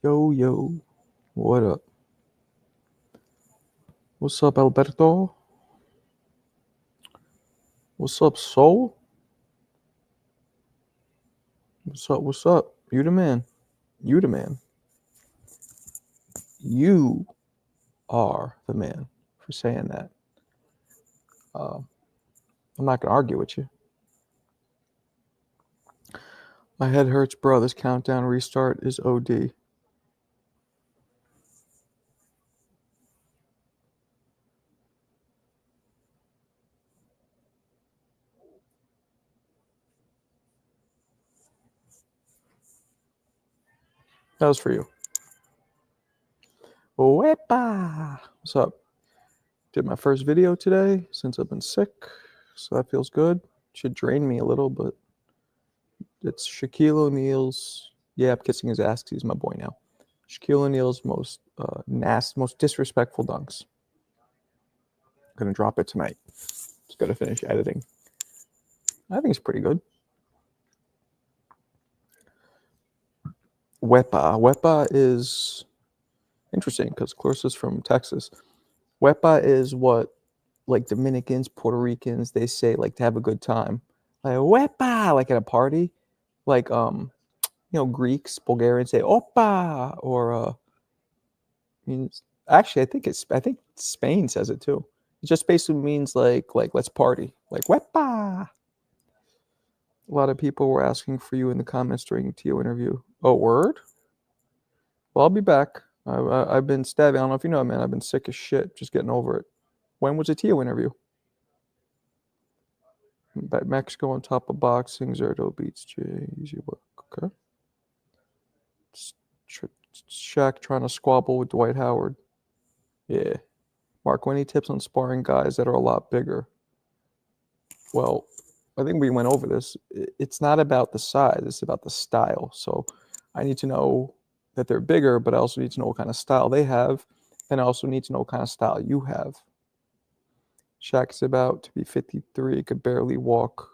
Yo, what up? What's up, Alberto? What's up, Soul? What's up? You the man. You the man. You are the man for saying that. I'm not going to argue with you. My head hurts, bro. This countdown restart is OD. That was for you. Wepa! What's up? Did my first video today since I've been sick, so that feels good. Should drain me a little, but it's Shaquille O'Neal's. Yeah, I'm kissing his ass 'cause he's my boy now. Shaquille O'Neal's most most disrespectful dunks. I'm gonna drop it tonight. Just gotta finish editing. I think it's pretty good. Wepa is interesting because Clarissa is from Texas. Wepa is what like Dominicans, Puerto Ricans, they say like to have a good time. Like Wepa, like at a party. Like Greeks, Bulgarians say Opa, or means actually I think Spain says it too. It just basically means like let's party. Like Wepa. A lot of people were asking for you in the comments during the Tio interview. Oh, word? Well, I'll be back. I've been stabbing. I don't know if you know, man. I've been sick as shit. Just getting over it. When was the Tio interview? Mexico on top of boxing. Zerto beats Jay. Easy work. Okay. Shaq trying to squabble with Dwight Howard. Yeah. Mark, any tips on sparring guys that are a lot bigger? Well, I think we went over this. It's not about the size, it's about the style. So I need to know that they're bigger, but I also need to know what kind of style they have. And I also need to know what kind of style you have. Shaq's about to be 53, could barely walk.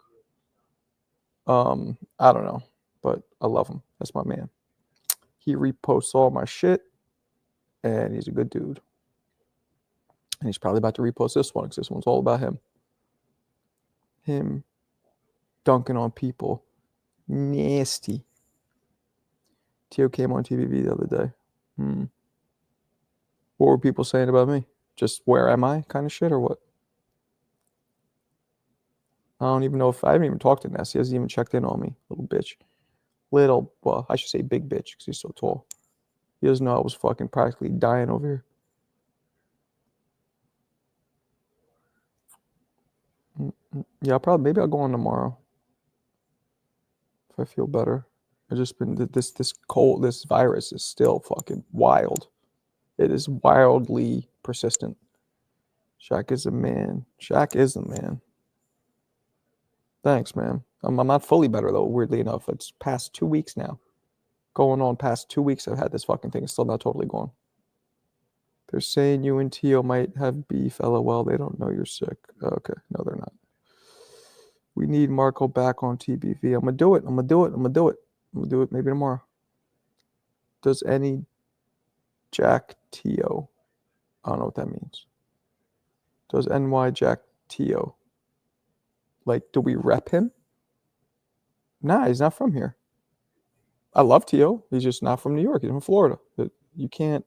I don't know, but I love him. That's my man. He reposts all my shit, and he's a good dude. And he's probably about to repost this one because this one's all about him. Him dunking on people. Nasty. Tio came on TVV the other day. What were people saying about me? Just where am I kind of shit or what? I don't even know if I haven't even talked to Ness. He hasn't even checked in on me, little bitch. Well, I should say big bitch because he's so tall. He doesn't know I was fucking practically dying over here. Yeah, maybe I'll go on tomorrow if I feel better. I just been this virus is still fucking wild. It is wildly persistent. Shaq is a man. Shaq is a man. Thanks, man. I'm not fully better though. Weirdly enough, it's past 2 weeks now. Going on past 2 weeks, I've had this fucking thing. It's still not totally gone. They're saying you and Tio might have beef. LOL. They don't know you're sick. Okay, no, they're not. We need Marco back on TBV. I'm gonna do it. I'm gonna do it maybe tomorrow. Does any Jack Tio? I don't know what that means. Does NY Jack Tio? Like, do we rep him? Nah, he's not from here. I love Tio. He's just not from New York. He's from Florida. You can't.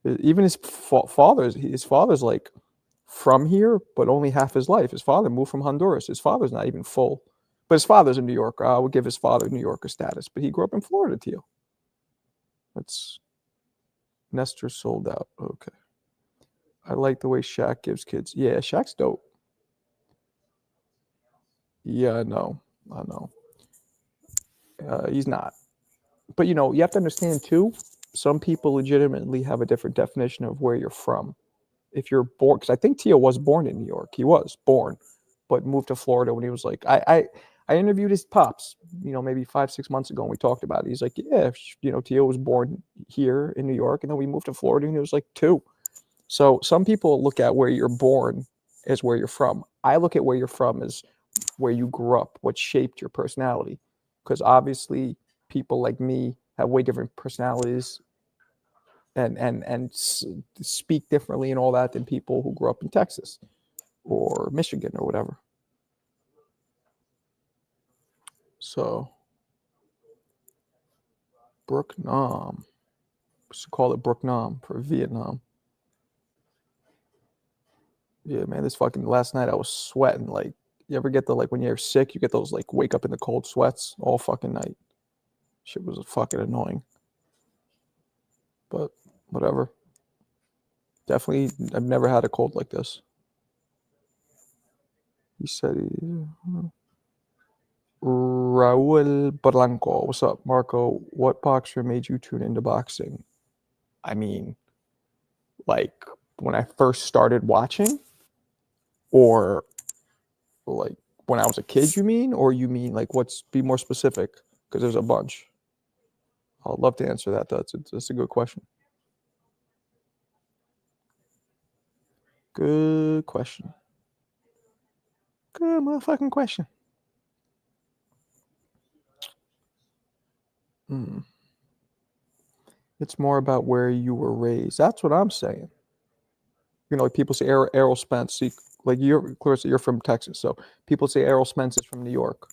Even his father's like from here, but only half his life. His father moved from Honduras. His father's not even full, but his father's a New Yorker. I would give his father New Yorker status, but he grew up in Florida, Tio. That's Nestor sold out. Okay. I like the way Shaq gives kids. Yeah, Shaq's dope. Yeah, I know. He's not. But you have to understand too, some people legitimately have a different definition of where you're from. If you're born, because I think Tio was born in New York. He was born, but moved to Florida when he was like, I interviewed his pops, maybe 5-6 months ago, and we talked about it. He's like, yeah, Tio was born here in New York, and then we moved to Florida, and he was like 2. So some people look at where you're born as where you're from. I look at where you're from as where you grew up, what shaped your personality. Because obviously people like me have way different personalities and speak differently and all that than people who grew up in Texas or Michigan or whatever. So, Brook Nam. We should call it Brook Nam for Vietnam. Yeah, man, this fucking last night I was sweating. Like, you ever get the, like, when you're sick, you get those, like, wake up in the cold sweats all fucking night. Shit was fucking annoying. But whatever. Definitely, I've never had a cold like this. He said Raul Blanco. What's up, Marco? What boxer made you tune into boxing? I mean, like, when I first started watching? Or, like, when I was a kid, you mean? Or you mean, like, be more specific? Because there's a bunch. I'd love to answer that. That's a good question. Good question. Good motherfucking question. It's more about where you were raised. That's what I'm saying. You know, like people say Errol Spence. See, like Clarissa, you're from Texas, so people say Errol Spence is from New York.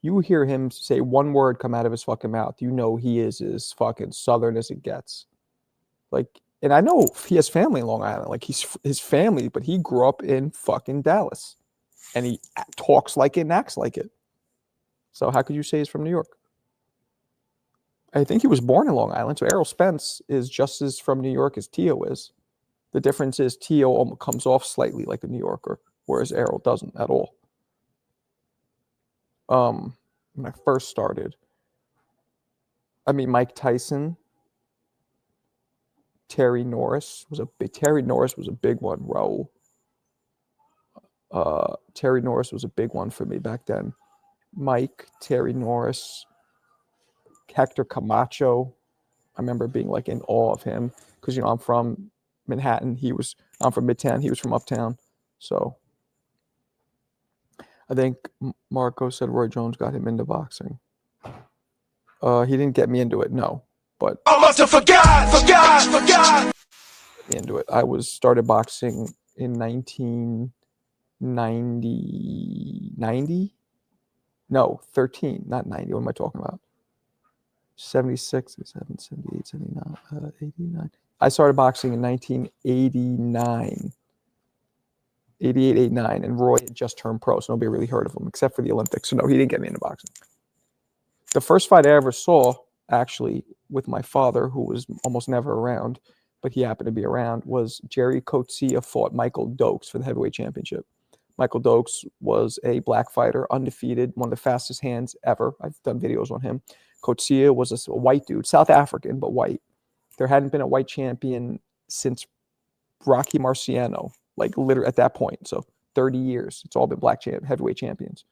You hear him say one word come out of his fucking mouth, you know he is as fucking Southern as it gets. Like, and I know he has family in Long Island. Like, he's his family, but he grew up in fucking Dallas, and he talks like it and acts like it. So how could you say he's from New York? I think he was born in Long Island, so Errol Spence is just as from New York as Tio is. The difference is Tio comes off slightly like a New Yorker, whereas Errol doesn't at all. When I first started, I mean, Mike Tyson, Terry Norris was a big one. Raul. Terry Norris was a big one for me back then. Mike, Terry Norris, Hector Camacho. I remember being like in awe of him because, you know, I'm from Manhattan. I'm from Midtown. He was from Uptown. So I think Marco said Roy Jones got him into boxing. He didn't get me into it, no. But I must have forgot. Into it. I started boxing in 1990. No, 13, not 90. What am I talking about? 76, 77, 78, 79, 89. I started boxing in 1989. 88, 89, and Roy had just turned pro, so nobody really heard of him except for the Olympics. So no, he didn't get me into boxing. The first fight I ever saw, actually, with my father, who was almost never around, but he happened to be around, was Jerry Coetzee fought Michael Dokes for the heavyweight championship. Michael Dokes was a black fighter, undefeated, one of the fastest hands ever. I've done videos on him. Coetzee was a white dude, South African, but white. There hadn't been a white champion since Rocky Marciano, like literally at that point. So 30 years, it's all been black heavyweight champions.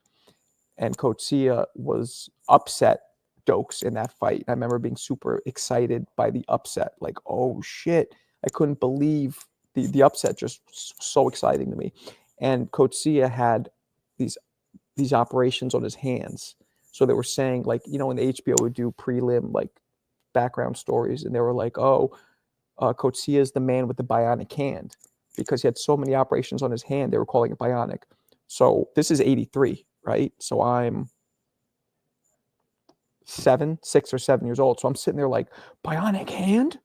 And Coetzee was upset Dokes in that fight. I remember being super excited by the upset. Like, oh shit, I couldn't believe the upset, just so exciting to me. And Coetzee had these operations on his hands. So they were saying, like, you know, when the HBO would do prelim, like, background stories, and they were like, oh, Coetzee is the man with the bionic hand, because he had so many operations on his hand, they were calling it bionic. So this is 83, right? So I'm 6 or 7 years old. So I'm sitting there like, bionic hand?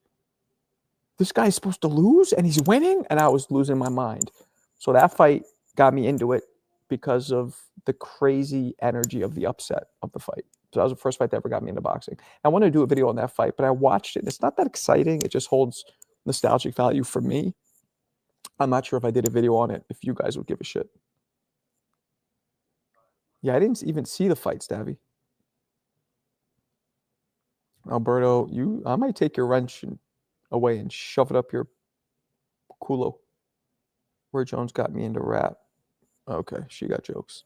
This guy's supposed to lose and he's winning? And I was losing my mind. So that fight got me into it because of the crazy energy of the upset of the fight. So that was the first fight that ever got me into boxing. I wanted to do a video on that fight, but I watched it. It's not that exciting. It just holds nostalgic value for me. I'm not sure if I did a video on it, if you guys would give a shit. Yeah, I didn't even see the fight, Stabby. Alberto, I might take your wrench away and shove it up your culo. Roy Jones got me into rap. Okay, she got jokes.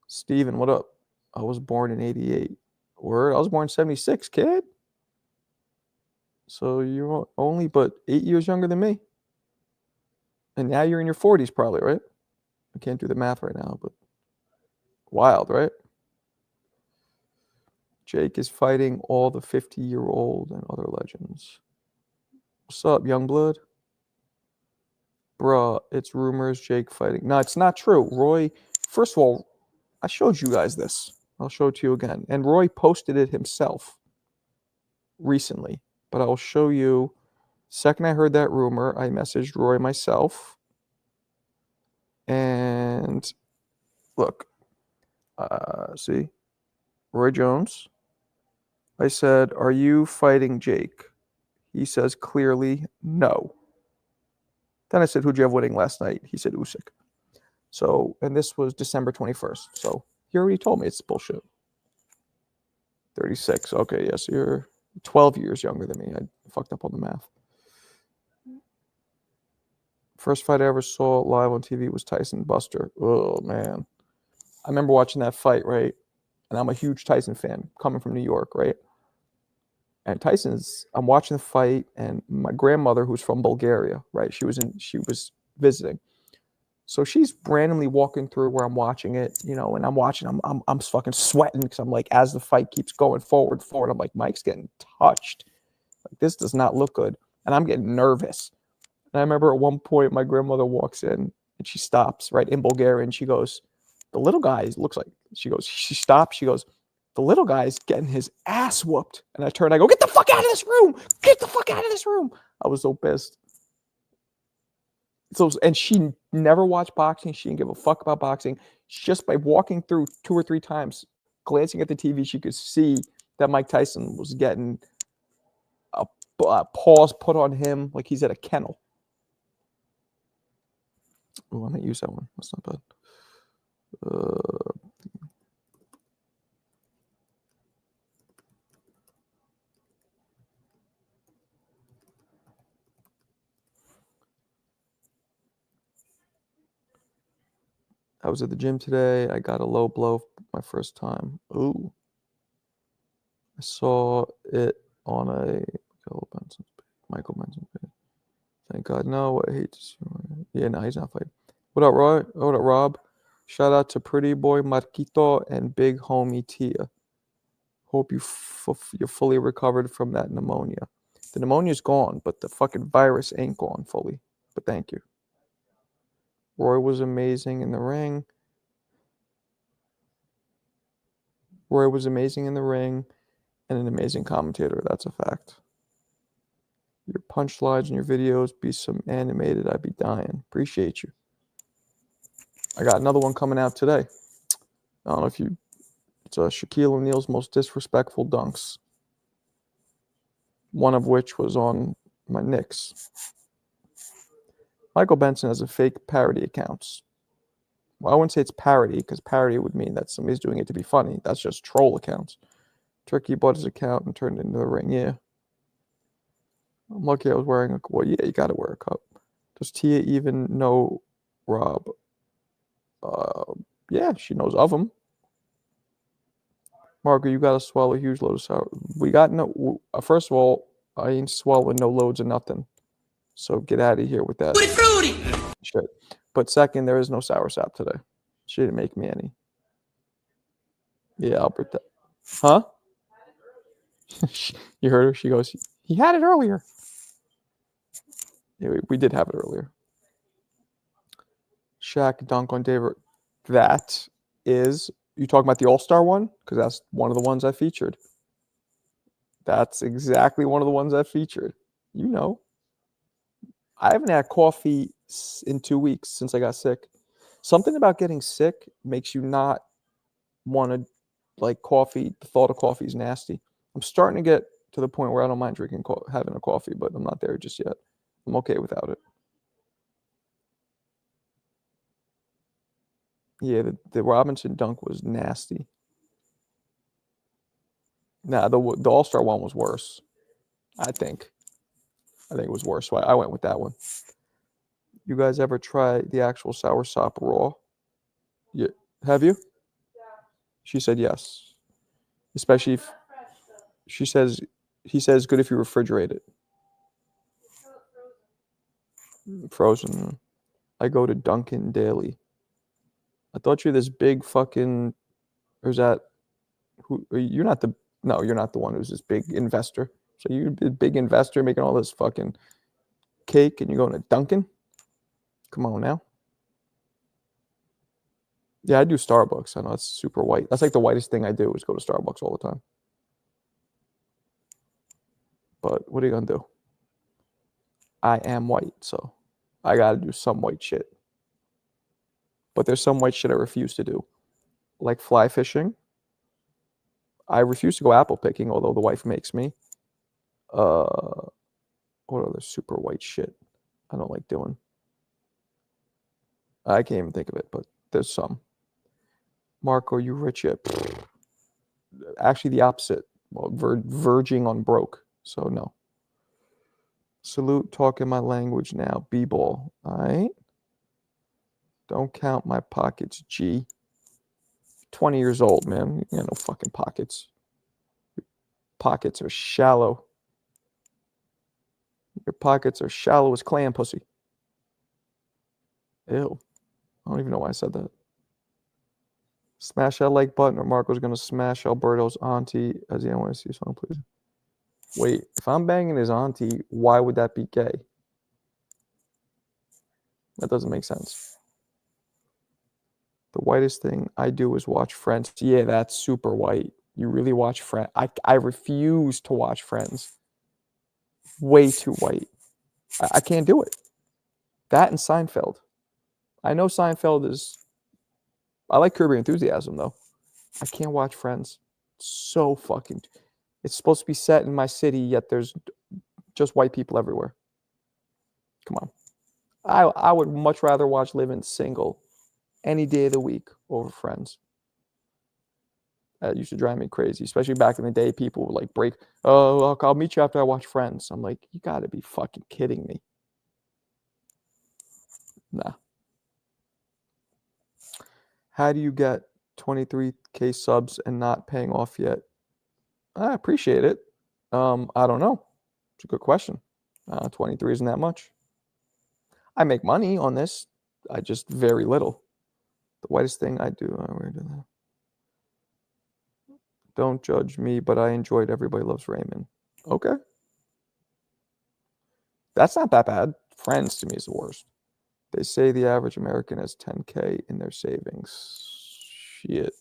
Steven, what up? I was born in 88. Word, I was born in 76, kid. So you're only but 8 years younger than me. And now you're in your 40s probably, right? I can't do the math right now, but wild, right? Jake is fighting all the 50-year-old and other legends. What's up, Youngblood? Bruh, it's rumors Jake fighting. No, it's not true. Roy, first of all, I showed you guys this. I'll show it to you again. And Roy posted it himself recently. But I'll show you. Second I heard that rumor, I messaged Roy myself. And look, see, Roy Jones. I said, "Are you fighting Jake?" He says clearly no. Then I said, "Who'd you have winning last night?" He said Usyk. So, and this was December 21st. So he already told me it's bullshit. 36. Okay, yes, you're 12 years younger than me. I fucked up on the math. First fight I ever saw live on TV was Tyson Buster. Oh, man. I remember watching that fight, right? And I'm a huge Tyson fan coming from New York, right? And I'm watching the fight, and my grandmother, who's from Bulgaria, right? She was visiting. So she's randomly walking through where I'm watching it, and I'm watching, I'm fucking sweating because I'm like, as the fight keeps going forward, I'm like, Mike's getting touched. Like, this does not look good. And I'm getting nervous. And I remember at one point, my grandmother walks in and she stops right in Bulgaria and she goes, the little guy she stops, she goes, the little guy's getting his ass whooped. And I turn, I go, get the fuck out of this room. Get the fuck out of this room. I was so pissed. So, and she never watched boxing. She didn't give a fuck about boxing. Just by walking through 2 or 3 times, glancing at the TV, she could see that Mike Tyson was getting a paws put on him like he's at a kennel. Oh, I might use that one. That's not bad. I was at the gym today. I got a low blow my first time. Ooh. I saw it on a Michael Benson's page. Thank God. No, I hate to see. Yeah, no, he's not fighting. What up, Roy? What up, Rob? Shout out to Pretty Boy Marquito and Big Homie Tia. Hope you're fully recovered from that pneumonia. The pneumonia's gone, but the fucking virus ain't gone fully. But thank you. Roy was amazing in the ring. Roy was amazing in the ring and an amazing commentator. That's a fact. Your punchlines and your videos be some animated. I'd be dying. Appreciate you. I got another one coming out today. I don't know if it's Shaquille O'Neal's most disrespectful dunks. One of which was on my Knicks. Michael Benson has a fake parody accounts. Well, I wouldn't say it's parody because parody would mean that somebody's doing it to be funny. That's just troll accounts. Turkey bought his account and turned it into the ring. Yeah. I'm lucky I was wearing a... Well, yeah, you got to wear a cup. Does Tia even know Rob? Yeah, she knows of him. Marco, you got to swallow a huge load of sour. We got no... First of all, I ain't swallowing no loads of nothing. So get out of here with that. Fruity! Shit. But second, there is no sour sap today. She didn't make me any. Yeah, Albert. Huh? You heard her? She goes, he had it earlier. Yeah, we did have it earlier. Shaq dunk on David. That is, you talking about the All-Star one? Because that's one of the ones I featured. That's exactly one of the ones I featured. You know. I haven't had coffee in 2 weeks since I got sick. Something about getting sick makes you not want to like coffee. The thought of coffee is nasty. I'm starting to get to the point where I don't mind having a coffee, but I'm not there just yet. I'm okay without it. Yeah, the Robinson dunk was nasty. Nah, the All-Star one was worse. I think it was worse. So I went with that one. You guys ever try the actual soursop raw? Yeah. Have you? Yeah. She said yes. Especially if he says good if you refrigerate it. Frozen. I go to Dunkin' daily. I thought you're this big fucking, or is that, you're not No, you're not the one who's this big investor. So you're a big investor making all this fucking cake and you're going to Dunkin'? Come on now. Yeah, I do Starbucks. I know it's super white. That's like the whitest thing I do is go to Starbucks all the time. But what are you going to do? I am white, so I got to do some white shit. But there's some white shit I refuse to do. Like fly fishing. I refuse to go apple picking, although the wife makes me. What other super white shit I don't like doing? I can't even think of it, but there's some. Marco, you rich yet? Actually, the opposite. Well, verging on broke. So no. Salute, talking my language now. B-ball. All right. Don't count my pockets, G. 20 years old, man. You got no fucking pockets. Your pockets are shallow. Your pockets are shallow as clam pussy. Ew. I don't even know why I said that. Smash that like button or Marco's going to smash Alberto's auntie as the NYC song, please. Wait, if I'm banging his auntie, why would that be gay? That doesn't make sense. The whitest thing I do is watch Friends. Yeah, that's super white. You really watch Friends? I refuse to watch Friends. Way too white. I can't do it. That and Seinfeld. I know Seinfeld is... I like Curb Your Enthusiasm, though. I can't watch Friends. So fucking... It's supposed to be set in my city, yet there's just white people everywhere. Come on. I would much rather watch Living Single any day of the week over Friends. That used to drive me crazy, especially back in the day. People would like break, oh, I'll meet you after I watch Friends. I'm like, you got to be fucking kidding me. Nah. How do you get 23K subs and not paying off yet? I appreciate it. I don't know. It's a good question. 23 isn't that much. I make money on this. I just very little. The whitest thing I do. Where did that? Don't judge me, but I enjoyed Everybody Loves Raymond. Okay. That's not that bad. Friends to me is the worst. They say the average American has 10K in their savings. Shit.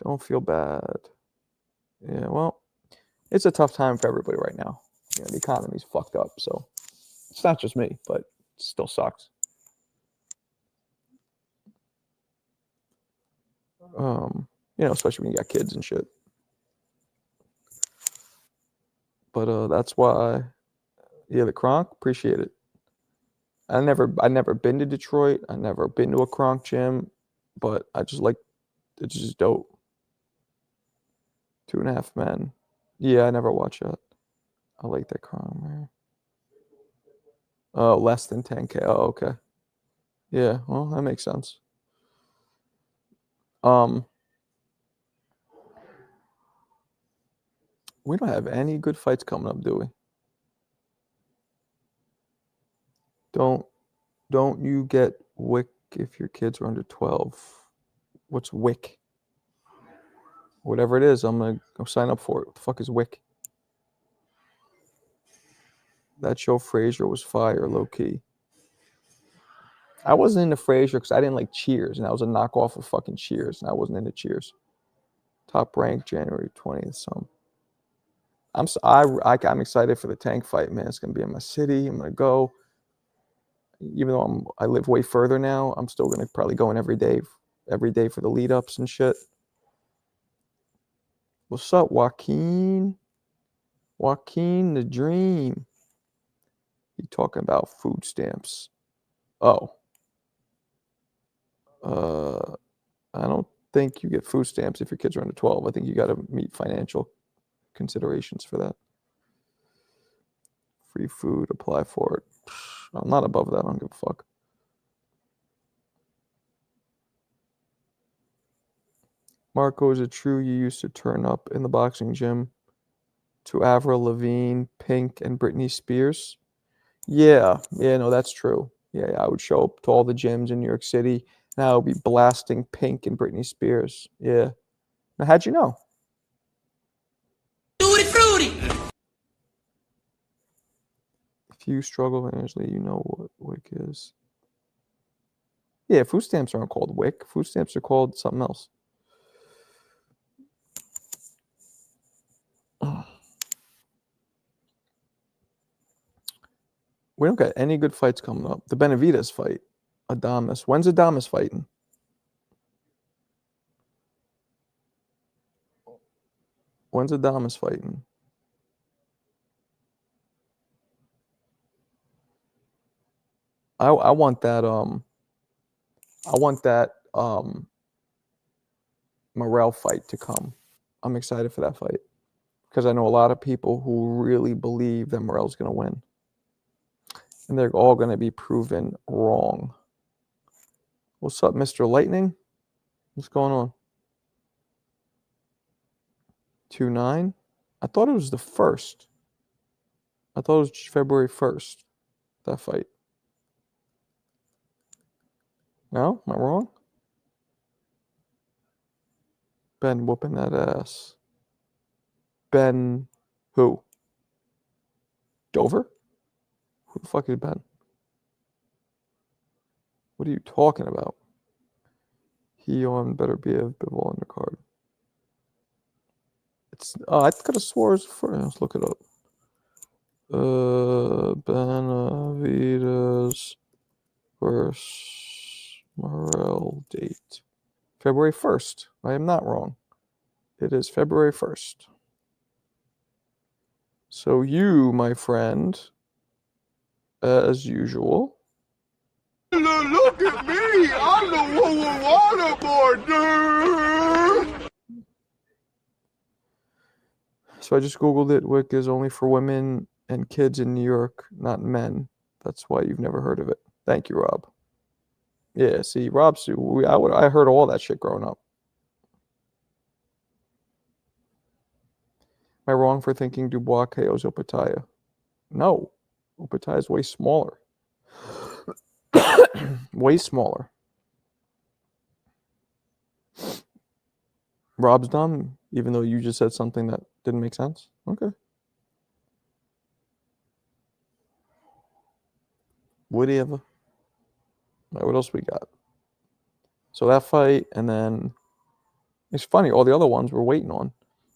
Don't feel bad. Yeah, well, it's a tough time for everybody right now. You know, the economy's fucked up, so it's not just me, but it still sucks. You know, especially when you got kids and shit. But that's why, yeah, the Kronk, appreciate it. I never been to Detroit. I never been to a Kronk gym, but I just like it's just dope. 2.5 Men. Yeah, I never watched that. I like that Kronk, man. Oh, less than 10K. Oh, okay. Yeah, well, that makes sense. We don't have any good fights coming up, do we? Don't you get WIC if your kids are under 12? What's WIC? Whatever it is, I'm gonna go sign up for it. What the fuck is WIC? That show Frasier was fire, low key. I wasn't into Frasier because I didn't like Cheers, and that was a knockoff of fucking Cheers, and I wasn't into Cheers. Top rank January 20th. So I'm excited for the Tank fight, man. It's gonna be in my city. I'm gonna go. Even though I live way further now, I'm still gonna probably go in every day for the lead ups and shit. What's up, Joaquin? Joaquin the Dream. He talking about food stamps. Oh. I don't think you get food stamps if your kids are under 12. I think you got to meet financial considerations for that. Free food, apply for it. I'm not above that. I don't give a fuck. Marco, is it true you used to turn up in the boxing gym to Avril Lavigne, Pink, and Britney Spears? Yeah, no, that's true. Yeah, I would show up to all the gyms in New York City, and I would be blasting Pink and Britney Spears. Yeah. Now, how'd you know? If you struggle financially, you know what WIC is. Yeah, food stamps aren't called WIC. Food stamps are called something else. We don't got any good fights coming up. The Benavides fight. Adames. When's Adames fighting? When's Adames fighting? I want that Morrell fight to come. I'm excited for that fight because I know a lot of people who really believe that Morrell's going to win. And they're all going to be proven wrong. What's up, Mr. Lightning? What's going on? 2-9? I thought it was the 1st. I thought it was February 1st, that fight. No? Am I wrong? Ben whooping that ass. Ben who? Dover? Who the fuck is Ben? What are you talking about? He on better be a Bivol on the card. It's I could have swore it's for. Let's look it up. Benavides versus Morrell date. February 1st. I am not wrong. It is February 1st. So you, my friend, as usual. Look at me! I'm the waterboard, dude! So I just Googled it. WIC is only for women and kids in New York, not men. That's why you've never heard of it. Thank you, Rob. Yeah, see, Rob, I heard all that shit growing up. Am I wrong for thinking Dubois KOs Opataya? No. Opataya is way smaller. Way smaller. Rob's done, even though you just said something that didn't make sense? Okay. Whatever. All right, what else we got? So that fight, and then it's funny, all the other ones we're waiting on.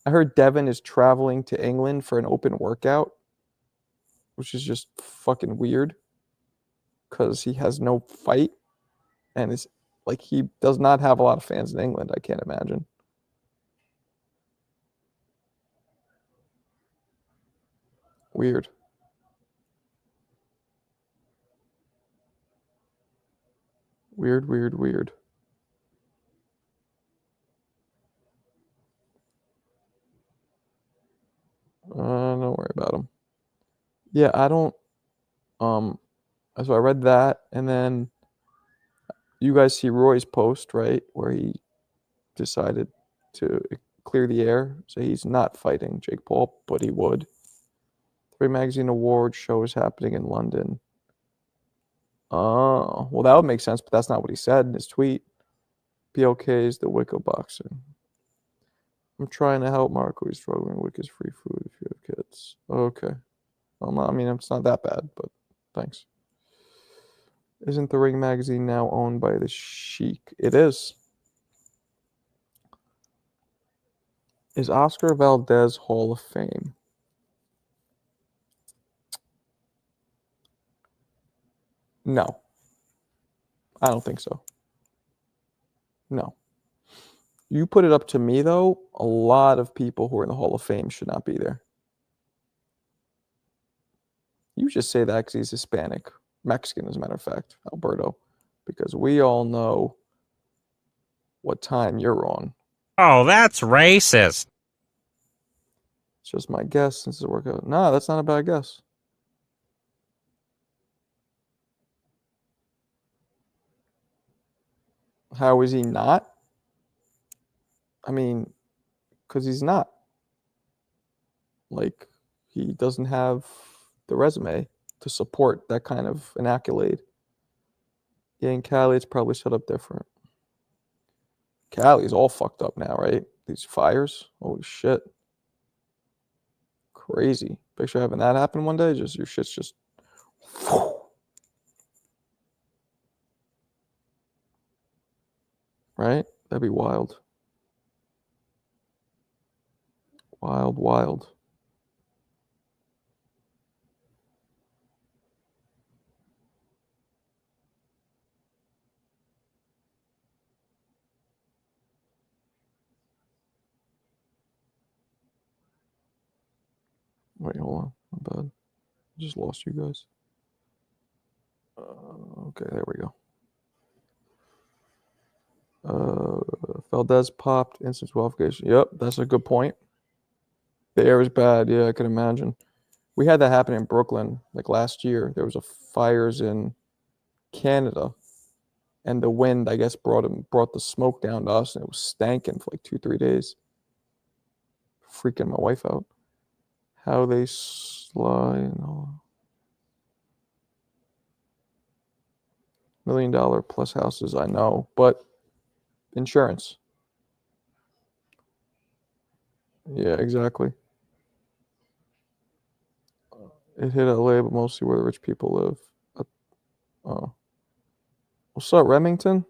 I heard Devin is traveling to England for an open workout, which is just fucking weird because he has no fight and is like he does not have a lot of fans in England, I can't imagine. Weird. Weird. Don't worry about him. Yeah, I don't. So I read that, and then you guys see Roy's post, right, where he decided to clear the air, so he's not fighting Jake Paul, but he would. 3 Magazine Award show is happening in London. Oh, well, that would make sense, but that's not what he said in his tweet. BLK is the WIC of boxing. I'm trying to help Marco. He's struggling. WIC is free food if you have kids. Okay. Well, I mean, it's not that bad, but thanks. Isn't the Ring magazine now owned by the Sheik? It is. Is Oscar Valdez Hall of Fame? No. I don't think so. No. You put it up to me, though, a lot of people who are in the Hall of Fame should not be there. You just say that because he's Hispanic. Mexican, as a matter of fact, Alberto. Because we all know what time you're on. Oh, that's racist. It's just my guess since it's a workout. Nah, that's not a bad guess. How is he not? I mean, because he's not. Like, he doesn't have the resume to support that kind of an accolade. Yeah, in Cali, it's probably set up different. Cali's all fucked up now, right? These fires. Holy shit. Crazy. Picture having that happen one day. Just your shit's just Right? That'd be wild. Wild, wild. Wait, hold on. My bad. I just lost you guys. Okay, there we go. Valdez popped instant qualification. Yep, that's a good point. The air is bad. Yeah, I can imagine. We had that happen in Brooklyn like last year. There was a fires in Canada, and the wind, I guess, brought the smoke down to us, and it was stanking for like 2-3 days. Freaking my wife out. How they slide. $1 million plus houses, I know, but insurance. Yeah, exactly. It hit LA, but mostly where the rich people live. Oh. What's up, Remington?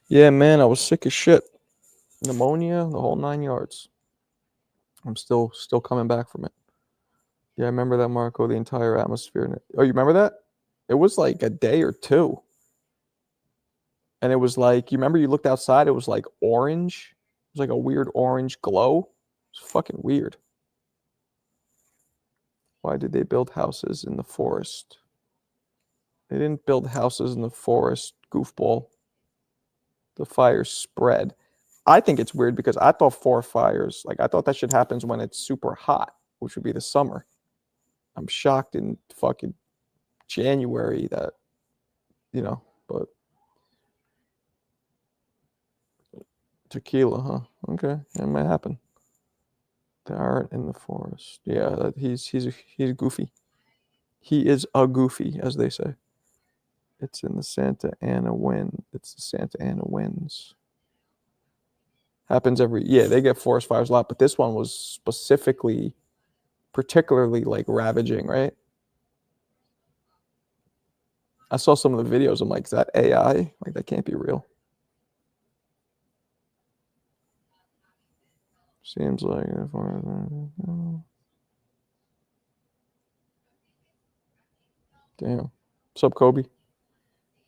Yeah, man, I was sick as shit. Pneumonia, the whole 9 yards. I'm still coming back from it. Yeah, I remember that, Marco, the entire atmosphere. Oh, you remember that? It was like a day or two. And it was like, you remember you looked outside, it was like orange. It was like a weird orange glow. It was fucking weird. Why did they build houses in the forest? They didn't build houses in the forest, goofball. The fires spread. I think it's weird because I thought forest fires, like I thought that shit happens when it's super hot, which would be the summer. I'm shocked in fucking January that, but tequila, huh? Okay, that might happen. They aren't in the forest. Yeah, he's goofy. He is a goofy, as they say. It's in the Santa Ana wind. It's the Santa Ana winds. Happens they get forest fires a lot, but this one was particularly like ravaging, right? I saw some of the videos. I'm like, is that AI? Like, that can't be real. Seems like. Damn. What's up, Kobe?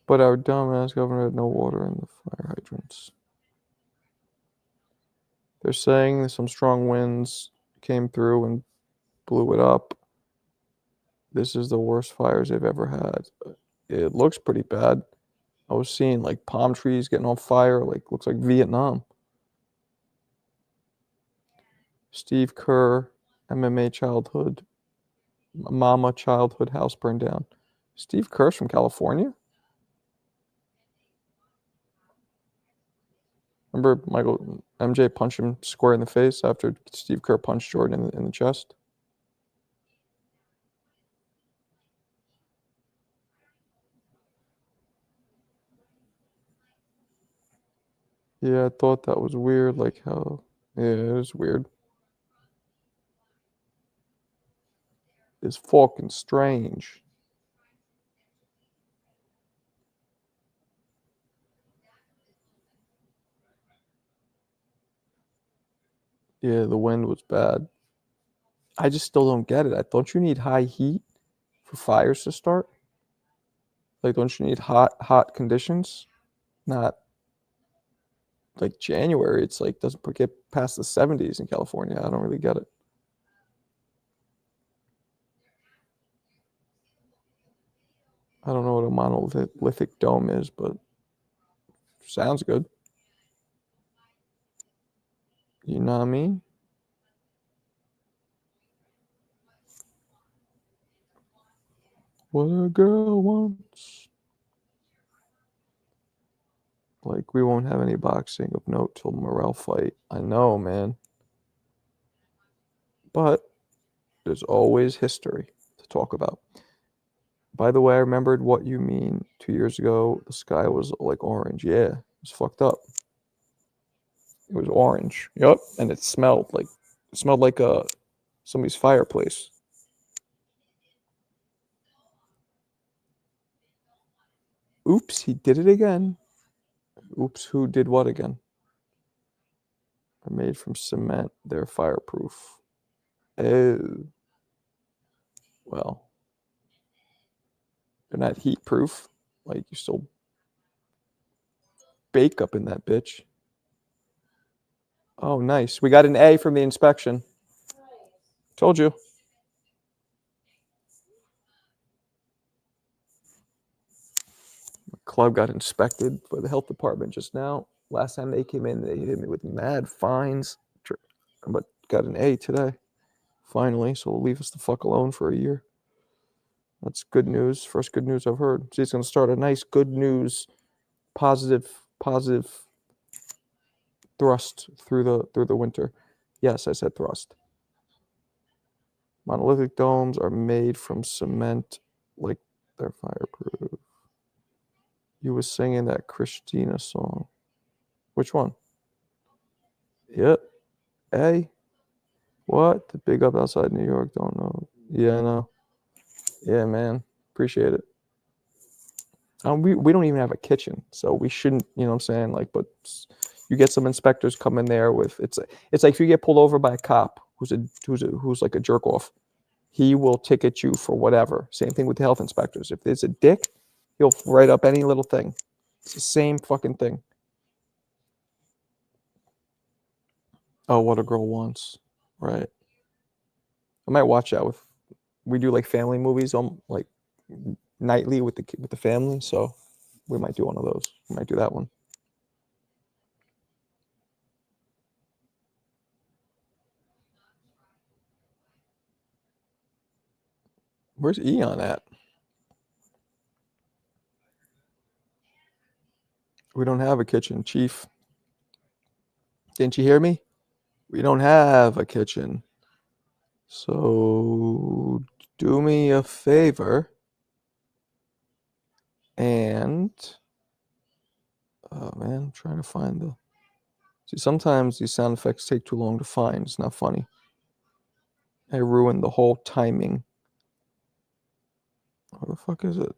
But our dumbass governor had no water in the fire hydrants. They're saying some strong winds came through and blew it up. This is the worst fires they've ever had. It looks pretty bad. I was seeing like palm trees getting on fire, like looks like Vietnam. Steve Kerr, MMA childhood, mama childhood house burned down. Steve Kerr's from California? Remember MJ punched him square in the face after Steve Kerr punched Jordan in the chest? Yeah, I thought that was weird, like how, yeah, it was weird. It's fucking strange. Yeah, the wind was bad. I just still don't get it. Don't you need high heat for fires to start? Like, don't you need hot conditions? Not like January. It's like doesn't get past the 70s in California. I don't really get it. I don't know what a monolithic dome is, but sounds good. You know what I mean? What a girl wants. Like, we won't have any boxing of note till Morrell fight. I know, man. But there's always history to talk about. By the way, I remembered what you mean 2 years ago. The sky was like orange. Yeah, it was fucked up. It was orange. Yep, and it smelled like somebody's fireplace. Oops, he did it again. Oops, who did what again? Are made from cement. They're fireproof. Oh. Well. They're not heat proof. Like, you still bake up in that bitch. Oh, nice. We got an A from the inspection. Told you. Club got inspected by the health department just now. Last time they came in, they hit me with mad fines, but got an A today, finally. So we'll leave us the fuck alone for a year. That's good news. First good news I've heard. She's going to start a nice good news, positive thrust through the winter. Yes, I said thrust. Monolithic domes are made from cement, like they're fireproof. You was singing that Christina song. Which one? Yep. A. What? The big up outside New York. Don't know. Yeah, I know. Yeah, man. Appreciate it. We don't even have a kitchen, so we shouldn't. You know what I'm saying? Like, but you get some inspectors come in there with it's like if you get pulled over by a cop who's like a jerk off, he will ticket you for whatever. Same thing with the health inspectors. If there's a dick, he'll write up any little thing. It's the same fucking thing. Oh, What a Girl Wants. Right. I might watch that with. We do like family movies on like nightly with the family, so we might do one of those. We might do that one. Where's Eon at? We don't have a kitchen, Chief. Didn't you hear me? We don't have a kitchen. So do me a favor and oh man, I'm trying to find the. See, sometimes these sound effects take too long to find. It's not funny. I ruined the whole timing. Where the fuck is it?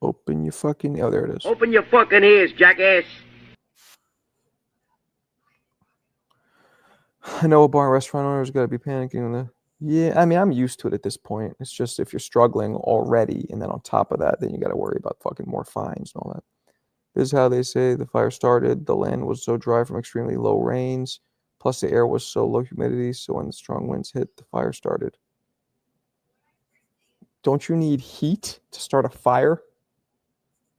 Open your fucking. Oh, there it is. Open your fucking ears, jackass. I know a bar and restaurant owner's got to be panicking. Yeah, I mean, I'm used to it at this point. It's just if you're struggling already, and then on top of that, then you got to worry about fucking more fines and all that. This is how they say the fire started. The land was so dry from extremely low rains, plus the air was so low humidity, so when the strong winds hit, the fire started. Don't you need heat to start a fire?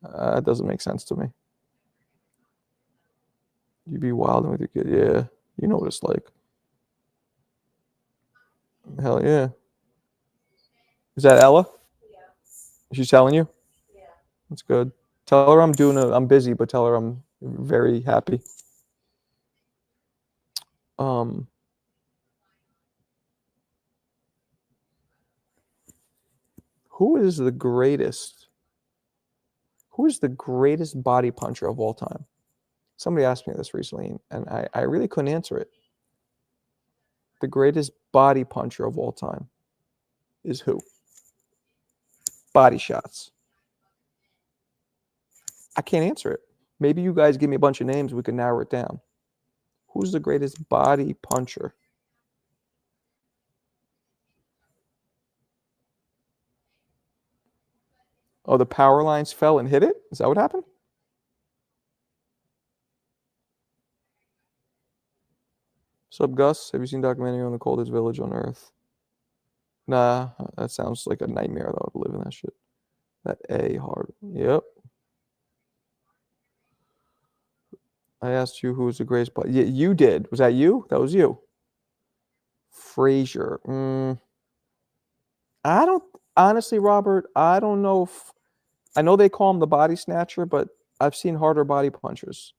It doesn't make sense to me. You be wilding with your kid. Yeah, you know what it's like. Hell yeah. Is that Ella? Yeah. She's telling you? Yeah. That's good. Tell her I'm busy, but tell her I'm very happy. Who is the greatest body puncher of all time? Somebody asked me this recently, and I really couldn't answer it. The greatest body puncher of all time is who? Body shots. I can't answer it. Maybe you guys give me a bunch of names, we can narrow it down. Who's the greatest body puncher? Oh, the power lines fell and hit it? Is that what happened? Sub Gus, have you seen documentary on the coldest village on Earth? Nah, that sounds like a nightmare though to live in that shit. That A hard. Yep. I asked you who was the greatest, but yeah, you did. Was that you? That was you. Frazier. I don't honestly, Robert. I don't know if I know they call him the body snatcher, but I've seen harder body punchers.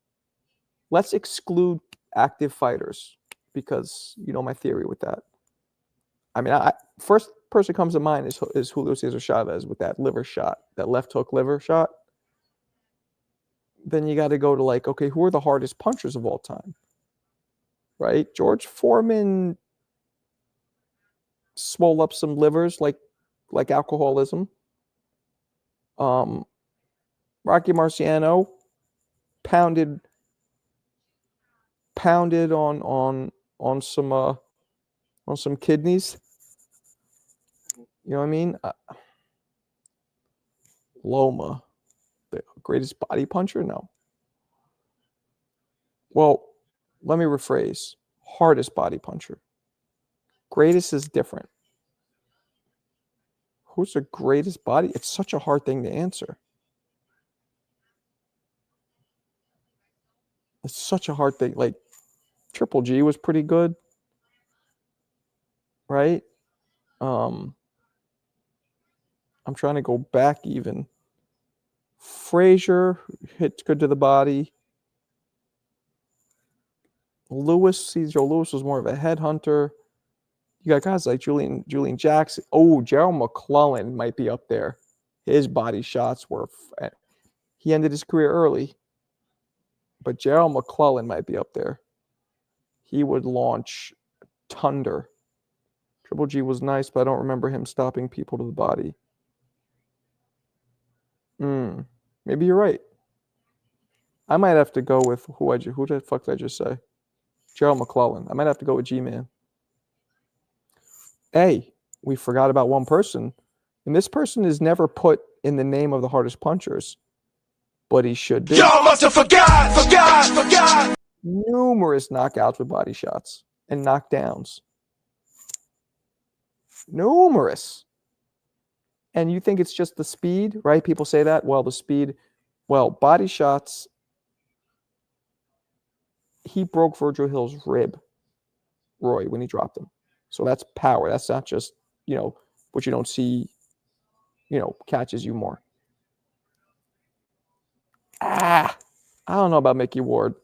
Let's exclude active fighters because you know my theory with that. I mean, first person comes to mind is Julio Cesar Chavez with that liver shot, that left hook liver shot. Then you got to go to like, okay, who are the hardest punchers of all time? Right? George Foreman swole up some livers like alcoholism. Rocky Marciano pounded on some kidneys. You know what I mean? Loma, the greatest body puncher? No. Well, let me rephrase. Hardest body puncher. Greatest is different. Who's the greatest body? It's such a hard thing to answer. It's such a hard thing. Like, Triple G was pretty good, right? I'm trying to go back even. Frazier hits good to the body. Joe Lewis was more of a headhunter. You got guys like Julian Jackson. Oh, Gerald McClellan might be up there. His body shots were. He ended his career early, but Gerald McClellan might be up there. He would launch thunder. Triple G was nice, but I don't remember him stopping people to the body. Maybe you're right. I might have to go with who the fuck did I just say? Gerald McClellan. I might have to go with G-Man. Hey, we forgot about one person, and this person is never put in the name of the hardest punchers, but he should be. Y'all must have forgot. Numerous knockouts with body shots and knockdowns. Numerous. And you think it's just the speed, right? People say that. Well, the speed. Well, body shots. He broke Virgil Hill's rib, Roy, when he dropped him. So that's power. That's not just, what you don't see, catches you more. I don't know about Mickey Ward.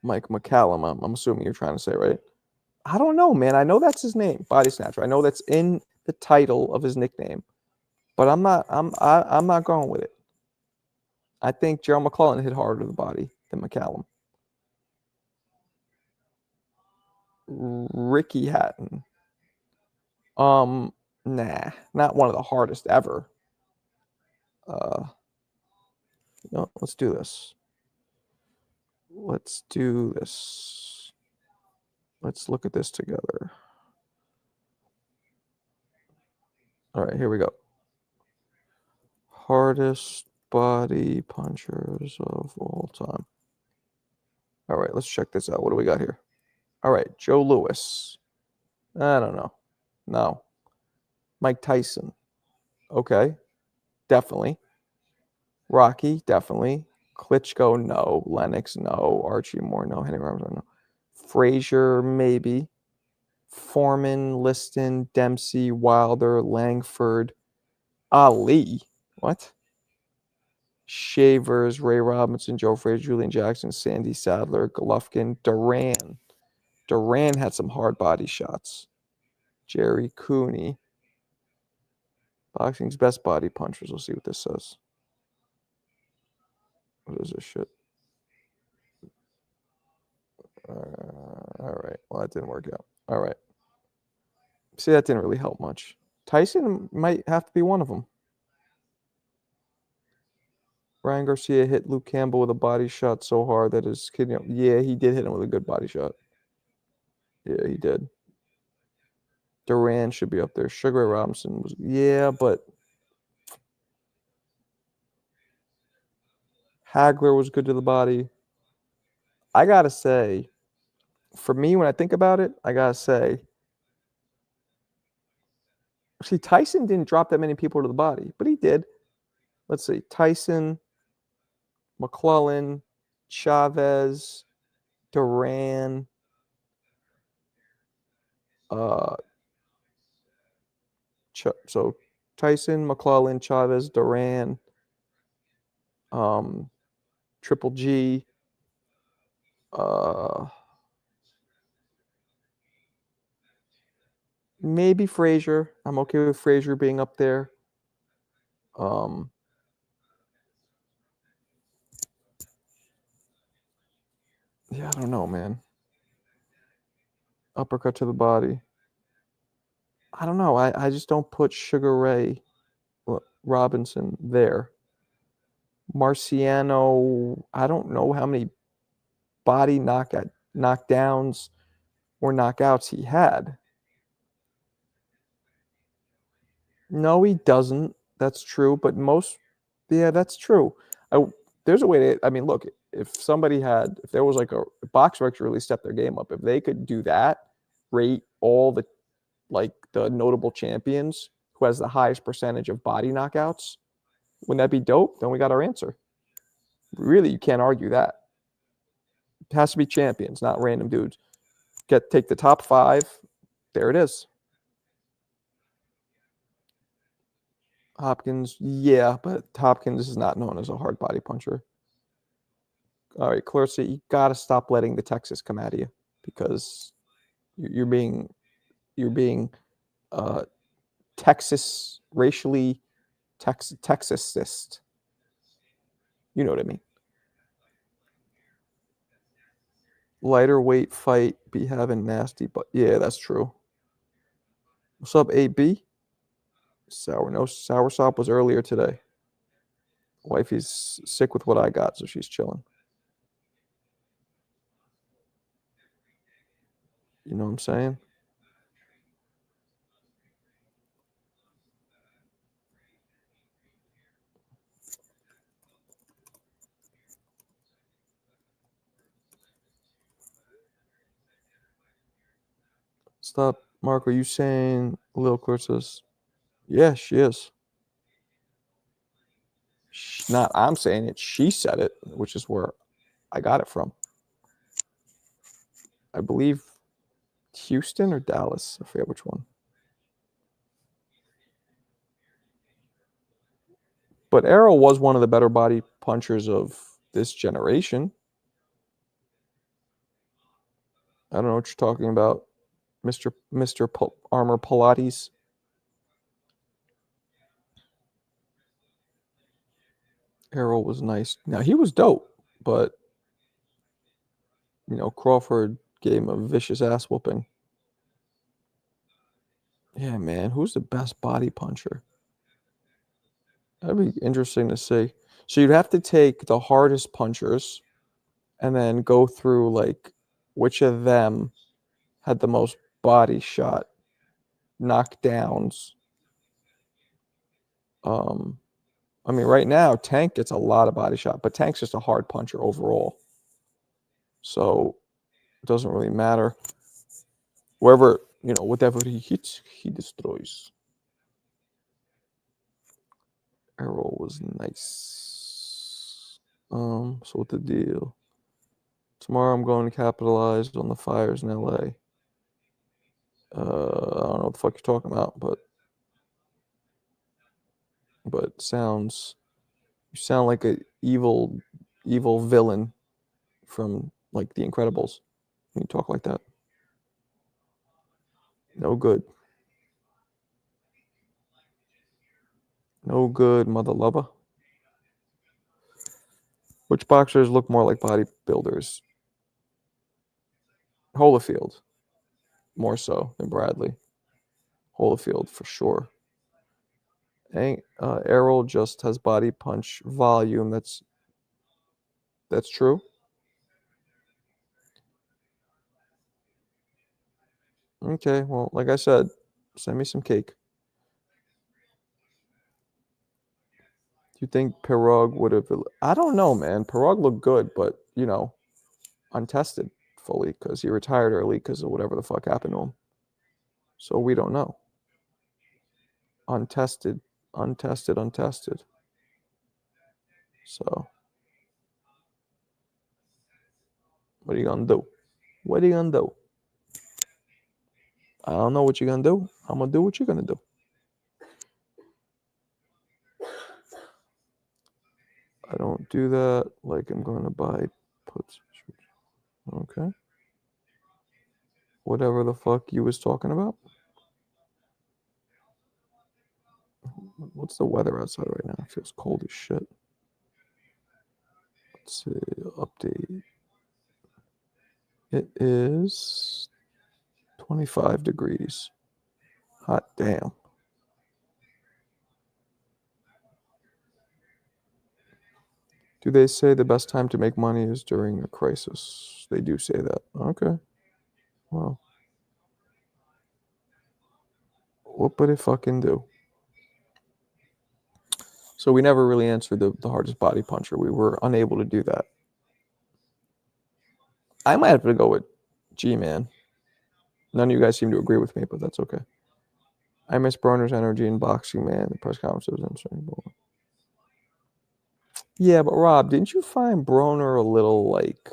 Mike McCallum, I'm assuming you're trying to say, right? I don't know, man. I know that's his name, Body Snatcher. I know that's in the title of his nickname, but I'm not going with it. I think Gerald McClellan hit harder to the body than McCallum. Ricky Hatton. Nah, not one of the hardest ever. No, let's do this. Let's look at this together. All right, here we go. Hardest body punchers of all time. All right, let's check this out. What do we got here? All right, Joe Louis. I don't know. No. Mike Tyson. Okay. Definitely. Rocky, definitely. Klitschko, no. Lennox, no. Archie Moore, no. Henry Rollins, no. Frazier, maybe. Foreman, Liston, Dempsey, Wilder, Langford, Ali. What? Shavers, Ray Robinson, Joe Frazier, Julian Jackson, Sandy Sadler, Golovkin, Duran. Duran had some hard body shots. Jerry Cooney. Boxing's best body punchers. We'll see what this says. What is this shit? All right. Well, that didn't work out. All right. See, that didn't really help much. Tyson might have to be one of them. Ryan Garcia hit Luke Campbell with a body shot so hard that his kidney. Yeah, he did hit him with a good body shot. Yeah, he did. Duran should be up there. Sugar Ray Robinson was. Yeah, but Hagler was good to the body. I gotta say, for me, when I think about it, I gotta say, see, Tyson didn't drop that many people to the body, but he did. Let's see, Tyson, McClellan, Chavez, Duran, so Tyson, McClellan, Chavez, Duran, Triple G, maybe Frazier. I'm okay with Frazier being up there. Yeah, I don't know, man. Uppercut to the body. I don't know. I just don't put Sugar Ray Robinson there. Marciano, I don't know how many body knockdowns or knockouts he had. No, he doesn't. That's true. But yeah, that's true. There's a way to, I mean, look, if there was like a BoxRec really stepped their game up, if they could do that, rate all the notable champions who has the highest percentage of body knockouts, wouldn't that be dope? Then we got our answer. Really, you can't argue that. It has to be champions, not random dudes. Take the top 5. There it is. Hopkins, yeah, but Hopkins is not known as a hard body puncher. All right, Clarissa, you got to stop letting the Texas come at you because you're being Texas racially Texasist. You know what I mean. Lighter weight fight be having nasty, but yeah, that's true. What's up, AB? Soursop was earlier today. Wifey's sick with what I got, so she's chilling. You know what I'm saying? Stop, Mark. Are you saying Lil Curtis? Yeah, she is. Not I'm saying it. She said it, which is where I got it from. I believe Houston or Dallas. I forget which one. But Errol was one of the better body punchers of this generation. I don't know what you're talking about, Mr. Armor Pilates. Errol was nice. Now he was dope, but Crawford gave him a vicious ass whooping. Yeah, man, who's the best body puncher? That'd be interesting to see. So you'd have to take the hardest punchers and then go through which of them had the most body shot knockdowns. I mean, right now Tank gets a lot of body shot, but Tank's just a hard puncher overall. So it doesn't really matter. Whatever he hits, he destroys. Errol was nice. So what the deal? Tomorrow I'm going to capitalize on the fires in LA. I don't know what the fuck you're talking about, but you sound like a evil villain from The Incredibles. You talk like that. No good. No good, mother lover. Which boxers look more like bodybuilders? Holyfield, more so than Bradley. Holyfield for sure. Errol just has body punch volume. That's true. Okay, well, like I said, send me some cake. Do you think Pirog would have? I don't know, man. Pirog looked good, but untested fully because he retired early because of whatever the fuck happened to him. So we don't know. Untested. So what are you gonna do? I don't know what you're gonna do. I'm gonna do what you're gonna do. I don't do that. I'm gonna buy puts. Okay. Whatever the fuck you was talking about. What's the weather outside right now? It feels cold as shit. Let's see. Update. It is 25 degrees. Hot damn. Do they say the best time to make money is during a crisis? They do say that. Okay. Well, what would it fucking do? So we never really answered the hardest body puncher. We were unable to do that. I might have to go with G-Man. None of you guys seem to agree with me, but that's okay. I miss Broner's energy in boxing, man. The press conferences. I'm sorry. Yeah, but Rob, didn't you find Broner a little like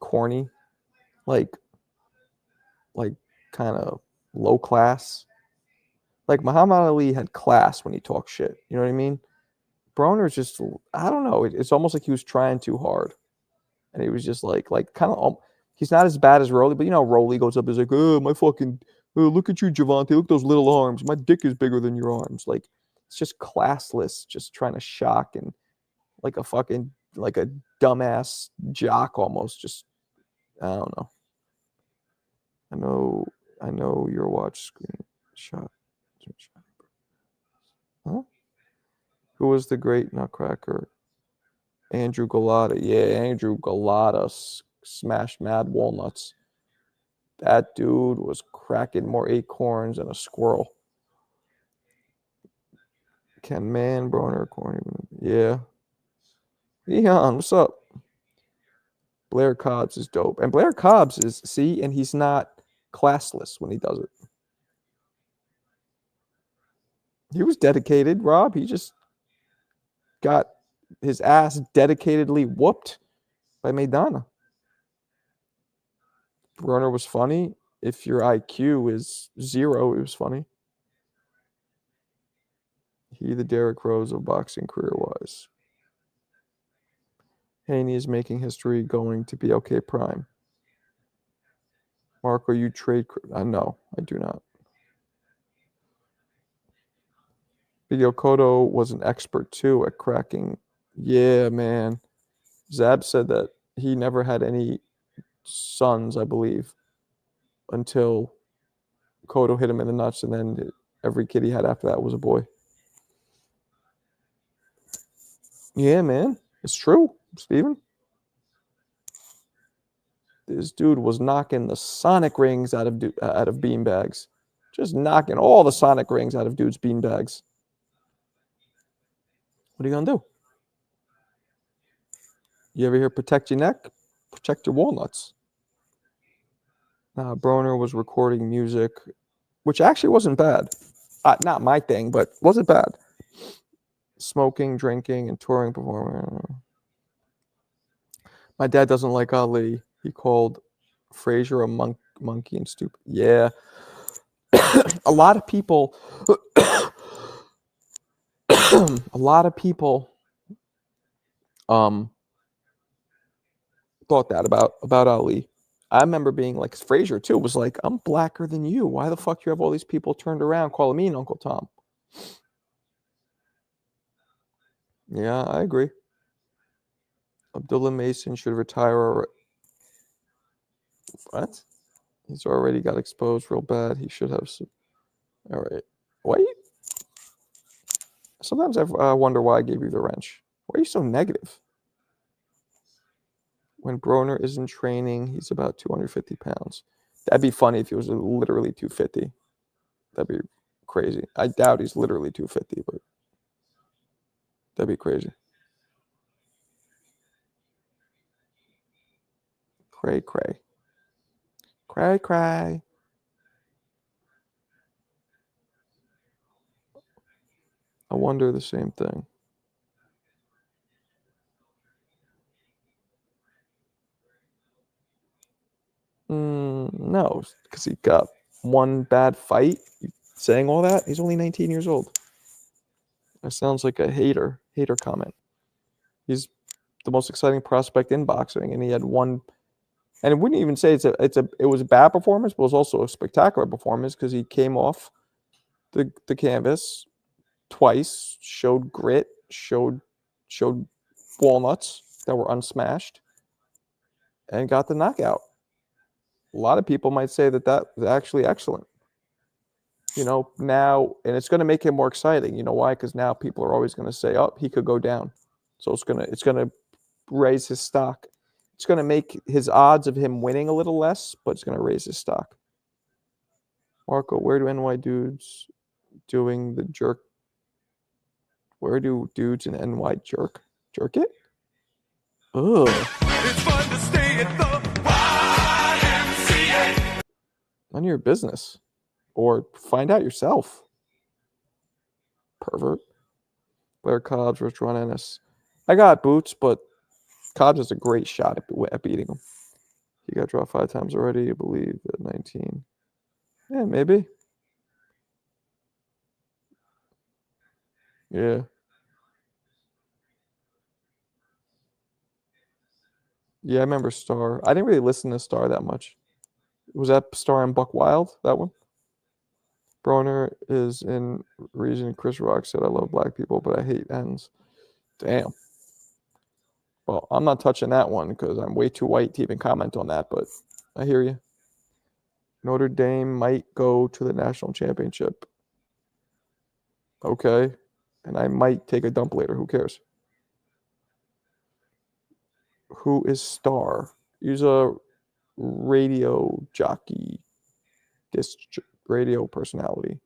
corny, like kind of low class? Like Muhammad Ali had class when he talked shit. You know what I mean? Broner's just, I don't know. It's almost like he was trying too hard, and he was just like kind of. He's not as bad as Rolly, but you know, Rolly goes up, is like, oh my fucking, oh, look at you, Javante, look at those little arms. My dick is bigger than your arms. Like, it's just classless, just trying to shock and like a fucking like a dumbass jock almost. Just I don't know. I know your watch screen shot. Huh? Who was the great nutcracker? Andrew Galata. Yeah, Andrew Galata smashed mad walnuts. That dude was cracking more acorns than a squirrel. Ken Man, Broner, corny. Yeah. Eon, what's up? Blair Cobbs is dope. And Blair Cobbs is, see, and he's not classless when he does it. He was dedicated, Rob. He just got his ass dedicatedly whooped by Maidana. Broner was funny. If your IQ is 0, it was funny. He the Derrick Rose of boxing career-wise. Haney is making history, going to be okay prime. Marco, you trade... no, I do not. Big Yokoto was an expert, too, at cracking. Yeah, man. Zab said that he never had any sons, I believe, until Cotto hit him in the nuts, and then every kid he had after that was a boy. Yeah, man. It's true, Steven. This dude was knocking the sonic rings out of beanbags. Just knocking all the sonic rings out of dudes' beanbags. What are you going to do? You ever hear protect your neck? Protect your walnuts. Broner was recording music, which actually wasn't bad. Not my thing, but wasn't bad. Smoking, drinking, and touring performing. My dad doesn't like Ali. He called Frazier a monkey and stupid. Yeah. A lot of people thought that about Ali. I remember being like, Frazier too was like, I'm blacker than you. Why the fuck you have all these people turned around calling me Uncle Tom? Yeah, I agree. Abdullah Mason should retire. What? He's already got exposed real bad. He should have some. All right. Why? Sometimes I wonder why I gave you the wrench. Why are you so negative? When Broner is in training, he's about 250 pounds. That'd be funny if he was literally 250. That'd be crazy. I doubt he's literally 250, but that'd be crazy. Cray. I wonder the same thing. No, because he got one bad fight. Saying all that, he's only 19 years old. That sounds like a hater comment. He's the most exciting prospect in boxing, and he had one. And it wouldn't even say it was a bad performance, but it was also a spectacular performance because he came off the canvas twice, showed grit, showed walnuts that were unsmashed, and got the knockout. A lot of people might say that was actually excellent. now, and it's going to make him more exciting. You know why? Because now people are always going to say, "Oh, he could go down," so it's gonna raise his stock. It's going to make his odds of him winning a little less, but it's going to raise his stock. Marco, where do NY dudes doing the jerk? Where do dudes in NY jerk it? Ugh. It's fun to stay at the YMCA. None of your business. Or find out yourself. Pervert. Blair Cobbs versus Ron Ennis. I got Boots, but Cobbs has a great shot at beating him. He got dropped 5 times already, I believe, at 19. Yeah, maybe. Yeah. Yeah, I remember Star. I didn't really listen to Star that much. Was that Star and Buck Wild, that one? Broner is in region. Chris Rock said, I love black people, but I hate ends. Damn. Well, I'm not touching that one because I'm way too white to even comment on that, but I hear you. Notre Dame might go to the national championship. Okay. And I might take a dump later. Who cares? Who is Star? He's a radio jockey, radio personality.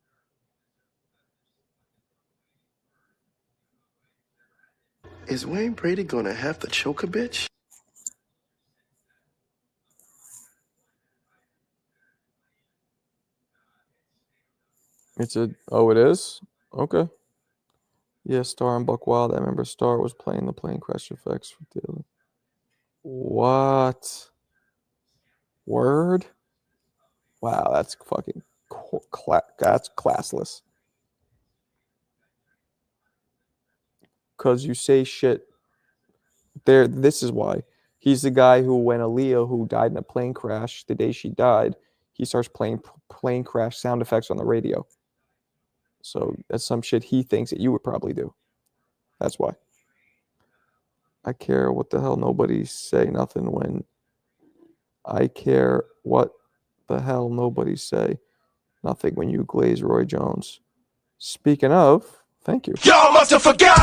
Is Wayne Brady gonna have to choke a bitch? It is? Okay. Yeah, Star and Buck Wild. I remember Star was playing the plane crash effects for Daily. What? Word? Wow, that's fucking that's classless. Because you say shit there. This is why. He's the guy who, when Aaliyah, who died in a plane crash the day she died, he starts playing plane crash sound effects on the radio. So that's some shit he thinks that you would probably do. That's why. I care what the hell nobody say nothing when I care what the hell nobody say nothing when you glaze Roy Jones. Speaking of, thank you. Y'all must have forgot.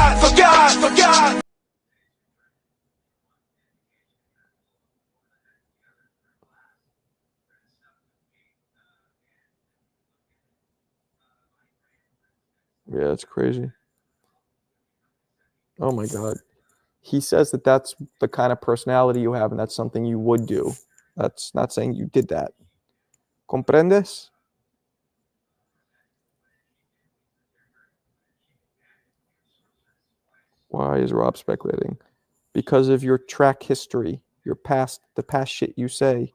Yeah, it's crazy. Oh my God. He says that that's the kind of personality you have and that's something you would do. That's not saying you did that. ¿Comprendes? Why is Rob speculating? Because of your track history, the past shit you say.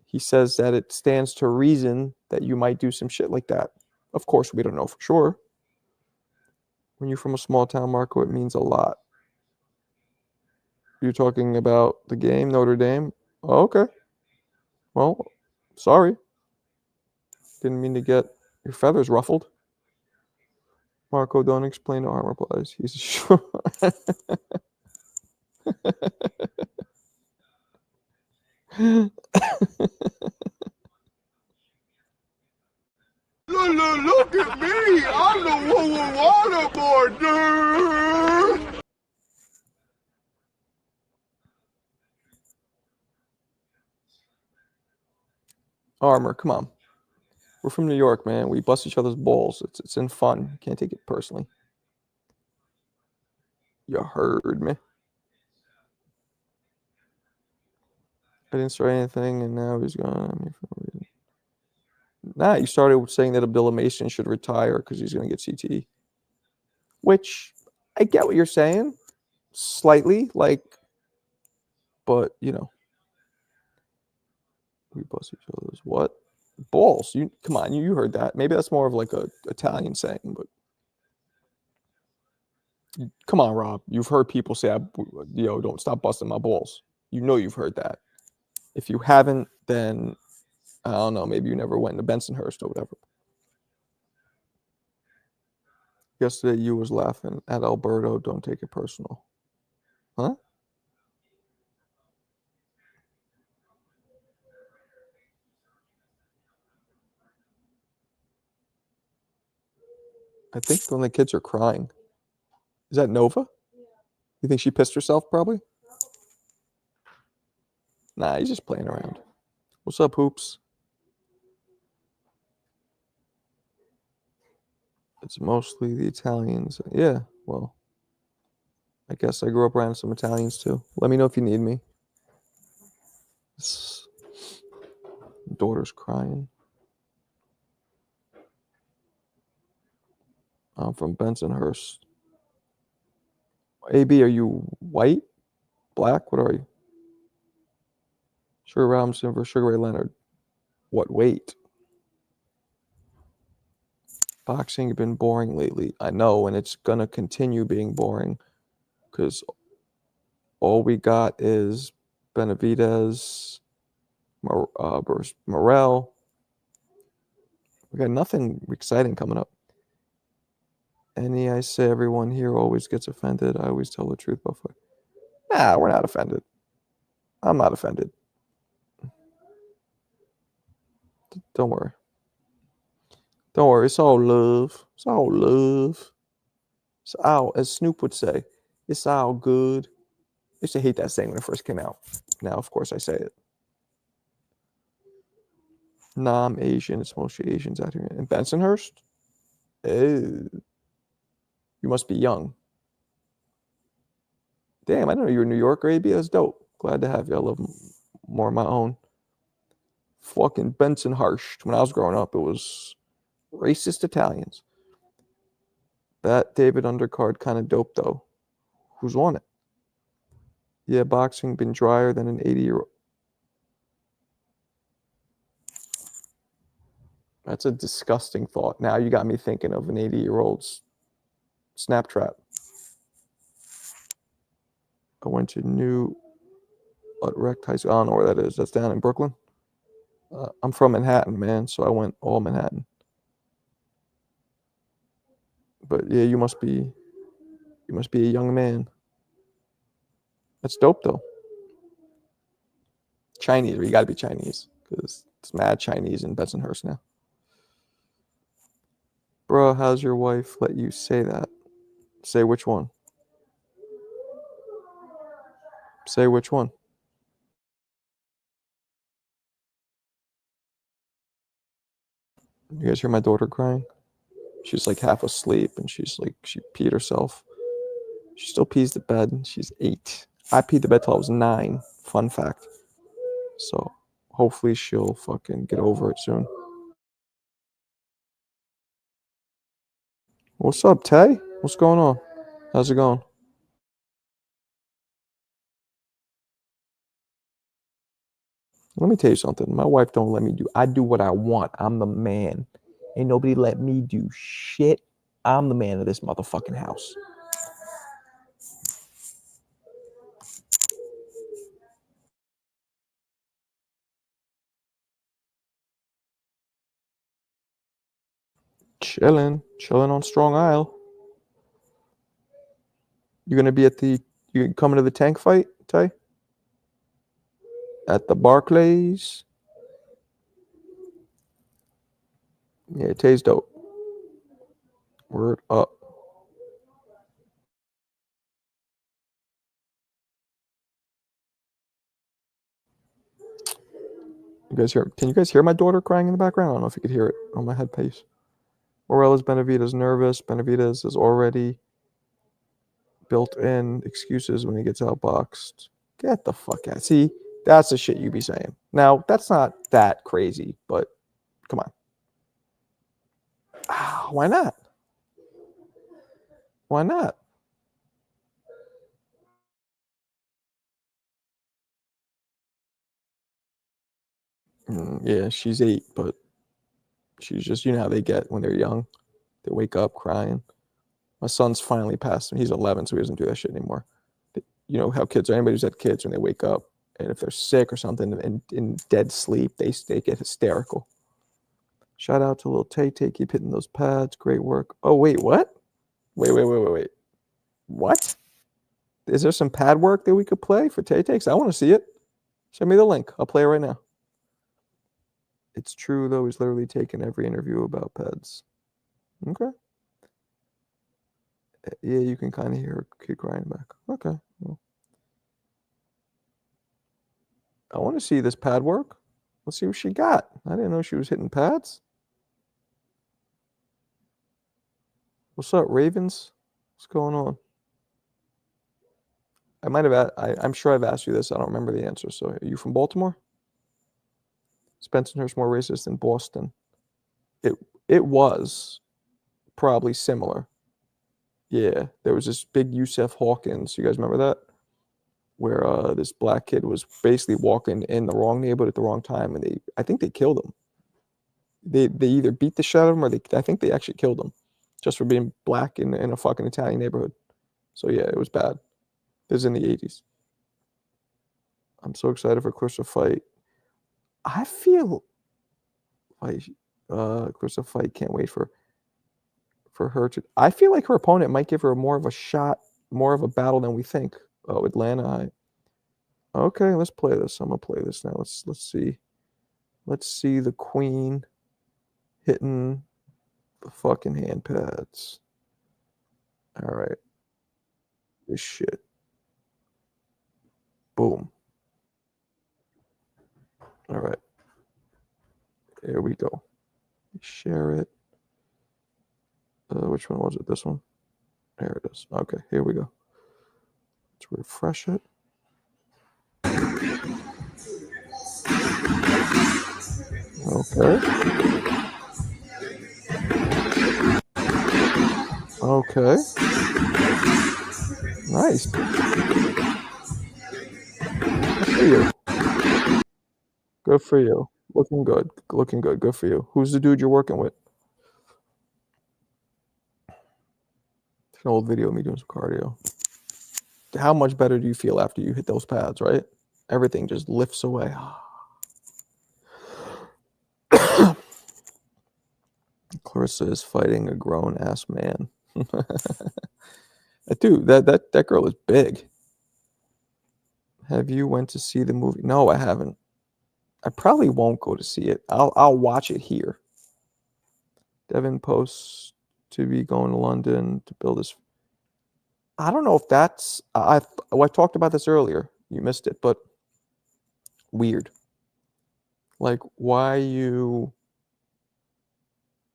He says that it stands to reason that you might do some shit like that. Of course, we don't know for sure. When you're from a small town, Marco, it means a lot. You're talking about the game, Notre Dame? Oh, okay. Well, sorry. Didn't mean to get your feathers ruffled. Marco, don't explain to arm replies. He's sure. Look at me. I'm the waterboard, dude. Armor, come on. We're from New York, man. We bust each other's balls. It's in fun. You can't take it personally. You heard me. I didn't start anything, and now he's gone. Nah, you started saying that Abdullah Mason should retire because he's going to get CTE. Which, I get what you're saying. Slightly, but, we bust each other's what? Balls. You come on, you heard that. Maybe that's more of like a Italian saying, but come on, Rob. You've heard people say, don't stop busting my balls. You know you've heard that. If you haven't, then I don't know. Maybe you never went to Bensonhurst or whatever. Yesterday you was laughing at Alberto. Don't take it personal. Huh? I think when the kids are crying. Is that Nova? You think she pissed herself probably? Nah, he's just playing around. What's up, Hoops? It's mostly the Italians. Yeah, well, I guess I grew up around some Italians too. Let me know if you need me. Daughter's crying. I'm from Bensonhurst. AB, are you white? Black? What are you? Sugar Robinson versus Sugar Ray Leonard. What weight? Boxing has been boring lately. I know, and it's going to continue being boring because all we got is Benavidez, versus Morrell. We got nothing exciting coming up. I say everyone here always gets offended. I always tell the truth before. Nah, we're not offended. I'm not offended. Don't worry. Don't worry. It's all love. It's all love. It's all, as Snoop would say, it's all good. I used to hate that saying when it first came out. Now, of course, I say it. Nah, I'm Asian. It's mostly Asians out here. In Bensonhurst? You must be young. Damn, I didn't know you were in New York, AB. That's dope. Glad to have you. I love more of my own. Fucking Bensonhurst. When I was growing up, it was racist Italians. That David undercard kind of dope, though. Who's won it? Yeah, boxing been drier than an 80-year-old. That's a disgusting thought. Now you got me thinking of an 80-year-old's snap trap. I went to New Utrecht High School. I don't know where that is. That's down in Brooklyn. I'm from Manhattan, man, so I went all Manhattan. But yeah, you must be a young man. That's dope though. Chinese, or you gotta be Chinese, because it's mad Chinese in Bensonhurst now. Bro, how's your wife let you say that? Say which one? Say which one? You guys hear my daughter crying? She's like half asleep and she peed herself. She still pees the bed. She's 8. I peed the bed till I was 9. Fun fact. So hopefully she'll fucking get over it soon. What's up, Tay? What's going on? How's it going? Let me tell you something. My wife don't let me do. I do what I want. I'm the man. Ain't nobody let me do shit. I'm the man of this motherfucking house. Chilling on Strong Isle. You gonna be you coming to the tank fight, Tay? At the Barclays? Yeah, Tay's dope. Word up. Can you guys hear my daughter crying in the background? I don't know if you could hear it on my headpiece. Morales Benavidez nervous. Benavidez is already built in excuses when he gets outboxed. Get the fuck out. See, that's the shit you be saying. Now, that's not that crazy, but come on. Why not? Why not? Yeah, she's 8, but she's just, how they get when they're young. They wake up crying. My son's finally passed him. He's 11, so he doesn't do that shit anymore. You know how kids are. Anybody who's had kids, when they wake up, and if they're sick or something and in dead sleep, they get hysterical. Shout out to little Tay. Keep hitting those pads. Great work. Oh, wait, what? Wait. What? Is there some pad work that we could play for Tay? Because I want to see it. Send me the link. I'll play it right now. It's true, though. He's literally taken every interview about pads. Okay. Yeah, you can kind of hear her kid crying back. Okay. Well, I want to see this pad work. Let's see what she got. I didn't know she was hitting pads. What's up, Ravens? What's going on? I might have. I'm sure I've asked you this. I don't remember the answer. So, are you from Baltimore? Is Bensonhurst more racist than Boston? It was probably similar. Yeah, there was this big Yusef Hawkins. You guys remember that? Where this black kid was basically walking in the wrong neighborhood at the wrong time, and I think they killed him. They either beat the shit out of him, or I think they actually killed him just for being black in a fucking Italian neighborhood. So yeah, it was bad. This is in the 80s. I'm so excited for Clarissa fight. I feel like Clarissa fight. Can't wait for her to. I feel like her opponent might give her more of a shot, more of a battle than we think. Oh, Atlanta. Okay, let's play this. I'm gonna play this now. Let's see. Let's see the queen hitting the fucking hand pads. All right. This shit. Boom. All right. Here we go. Share it. Which one was it? This one? There it is. Okay, here we go. Let's refresh it. Okay. Okay. Nice. Good for you. Good for you. Looking good. Looking good. Good for you. Who's the dude you're working with? It's an old video of me doing some cardio. How much better do you feel after you hit those pads, right? Everything just lifts away. Clarissa is fighting a grown-ass man. Dude, that girl is big. Have you went to see the movie? No, I haven't. I probably won't go to see it. I'll watch it here. Devin posts to be going to London to build his. I don't know if that's. I talked about this earlier. You missed it, but weird. Like, why you?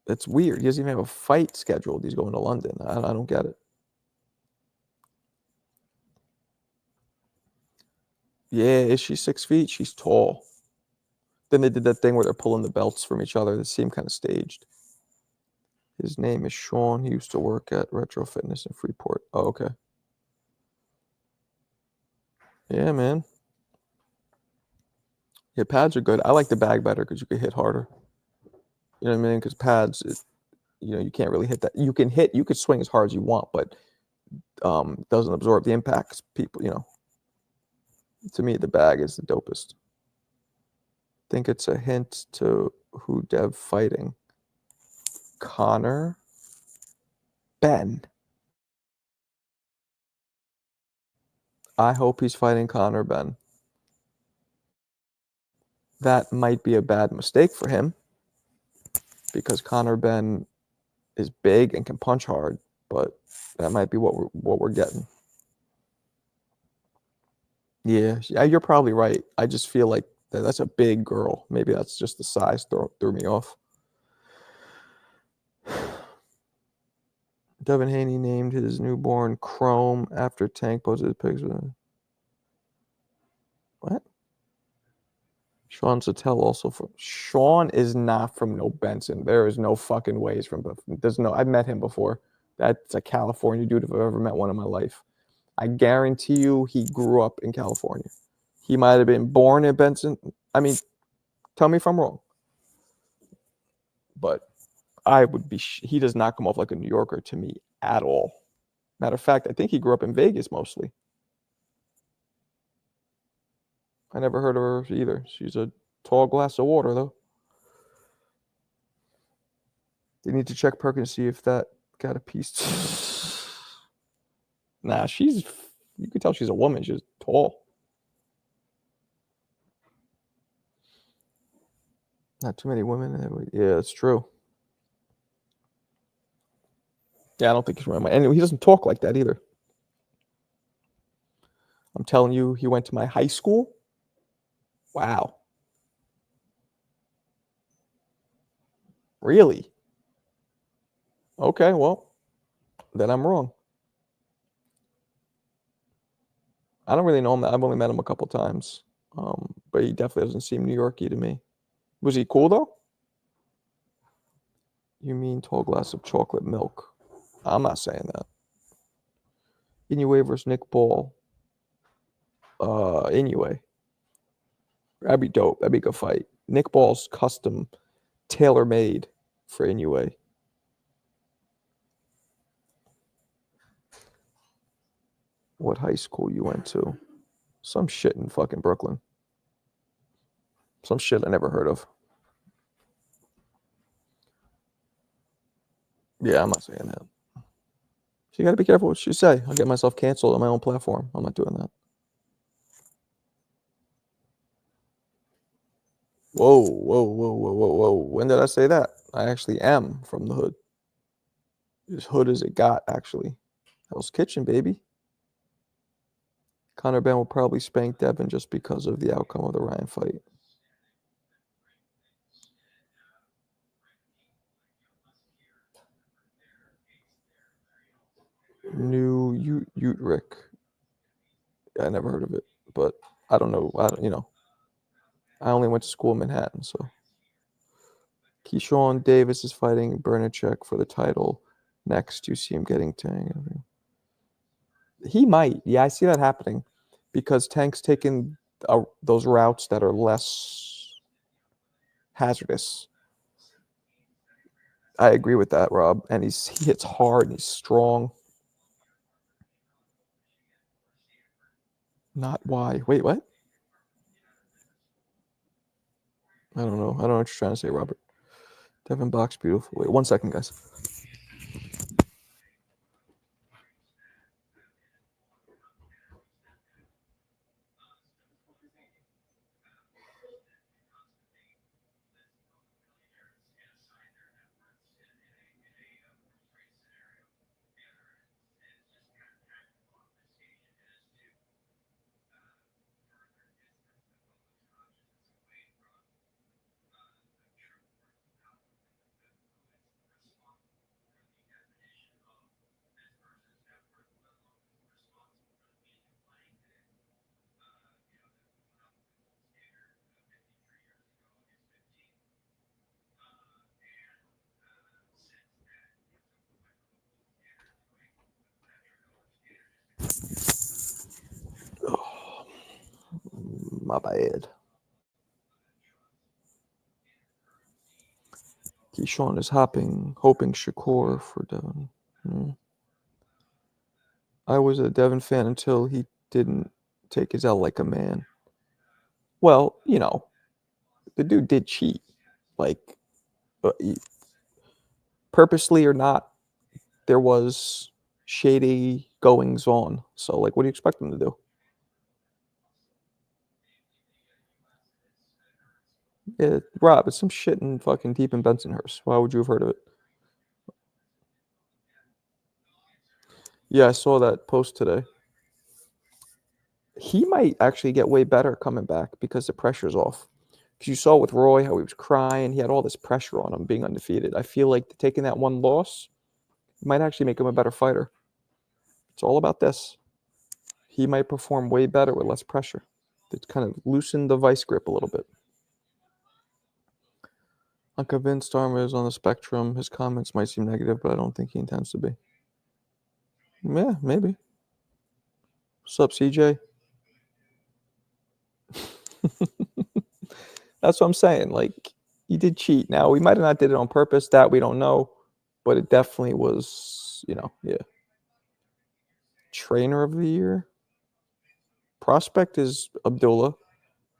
That's weird. He doesn't even have a fight scheduled. He's going to London. I don't get it. Yeah, is she 6 feet? She's tall. Then they did that thing where they're pulling the belts from each other. That seemed kind of staged. His name is Sean. He used to work at Retro Fitness in Freeport. Oh, okay. Yeah, man. Yeah, pads are good. I like the bag better because you can hit harder. You know what I mean? Because pads, you can't really hit that. You could swing as hard as you want, but doesn't absorb the impacts. People, to me, the bag is the dopest. Think it's a hint to who Dev fighting. Conor Ben. I hope he's fighting Conor Ben. That might be a bad mistake for him because Conor Ben is big and can punch hard, but that might be what we're getting. Yeah, you're probably right. I just feel like that's a big girl. Maybe that's just the size threw me off. Devin Haney named his newborn Chrome after Tank posted pics with him. What? Sean Sattel also from. Sean is not from no Benson. There is no fucking ways from. There's no. I've met him before. That's a California dude if I've ever met one in my life. I guarantee you he grew up in California. He might have been born in Benson. I mean, tell me if I'm wrong. But I would be. He does not come off like a New Yorker to me at all. Matter of fact, I think he grew up in Vegas mostly. I never heard of her either. She's a tall glass of water, though. They need to check Perkins to see if that got a piece. Nah, you can tell she's a woman. She's tall. Not too many women. Yeah, it's true. Yeah, I don't think he's running my. And he doesn't talk like that either. I'm telling you, he went to my high school. Wow. Really? Okay, well, then I'm wrong. I don't really know him. I've only met him a couple times, but he definitely doesn't seem New Yorky to me. Was he cool though? You mean tall glass of chocolate milk? I'm not saying that. Inoue versus Nick Ball. Inoue. That'd be dope. That'd be a good fight. Nick Ball's custom, tailor made for Inoue. What high school you went to? Some shit in fucking Brooklyn. Some shit I never heard of. Yeah, I'm not saying that. So you gotta be careful what you say. I'll get myself canceled on my own platform. I'm not doing that. Whoa, whoa, whoa, whoa, whoa, whoa. When did I say that? I actually am from the hood. As hood as it got, actually. Hell's Kitchen, baby. Conor Ben will probably spank Devin just because of the outcome of the Ryan fight. New Utrecht. I never heard of it, but I don't know. I only went to school in Manhattan, so. Keyshawn Davis is fighting Bernacek for the title. Next, you see him getting Tank. He might. Yeah, I see that happening because Tank's taking those routes that are less hazardous. I agree with that, Rob. And he hits hard and he's strong. Not why. Wait, what? I don't know. I don't know what you're trying to say, Robert. Devin Box, beautiful. Wait, 1 second, guys. Oh, my bad. Keyshawn is hoping Shakur for Devin. I was a Devin fan until he didn't take his L like a man. Well, the dude did cheat. Like, purposely or not, there was shady goings on. So, like, what do you expect him to do? Yeah, Rob, it's some shit in fucking deep in Bensonhurst. Why would you have heard of it? Yeah, I saw that post today. He might actually get way better coming back because the pressure's off. Because you saw with Roy how he was crying. He had all this pressure on him being undefeated. I feel like taking that one loss might actually make him a better fighter. It's all about this. He might perform way better with less pressure. It's kind of loosened the vice grip a little bit. I'm convinced Arma is on the spectrum. His comments might seem negative, but I don't think he intends to be. Yeah, maybe. What's up, CJ? That's what I'm saying. Like, he did cheat. Now, we might have not did it on purpose. That we don't know. But it definitely was, yeah. Trainer of the year? Prospect is Abdullah.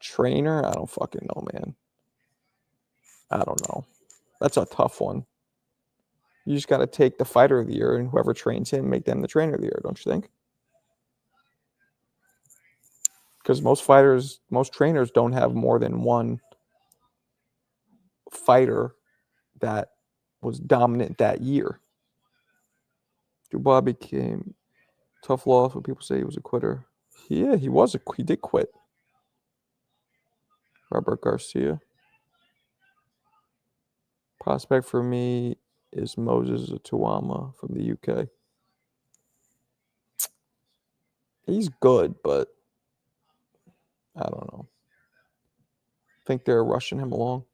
Trainer? I don't fucking know, man. I don't know. That's a tough one. You just got to take the fighter of the year and whoever trains him, make them the trainer of the year, don't you think? Because most trainers don't have more than one fighter that was dominant that year. Dubois became tough loss when people say he was a quitter. Yeah, he did quit. Robert Garcia. Prospect for me is Moses Tuama from the UK. He's good, but I don't know. I think they're rushing him along.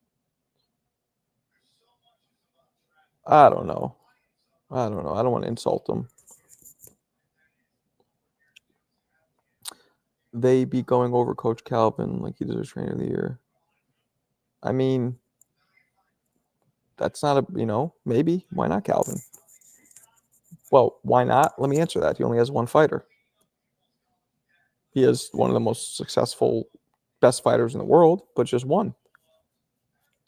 I don't know. I don't want to insult them. They be going over Coach Calvin like he deserves Trainer of the Year. I mean, that's not a, maybe. Why not Calvin? Well, why not? Let me answer that. He only has one fighter. He is one of the most successful, best fighters in the world, but just one.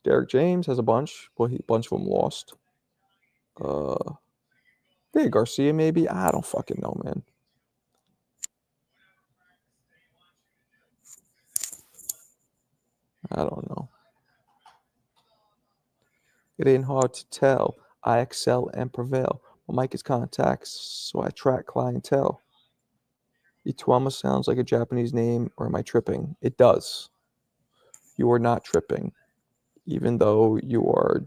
Derek James has a bunch. Well, a bunch of them lost. Yeah, Garcia maybe. I don't fucking know, man. I don't know. It ain't hard to tell. I excel and prevail. My mic is contacts, so I attract clientele. Ituama sounds like a Japanese name, or am I tripping? It does. You are not tripping, even though you are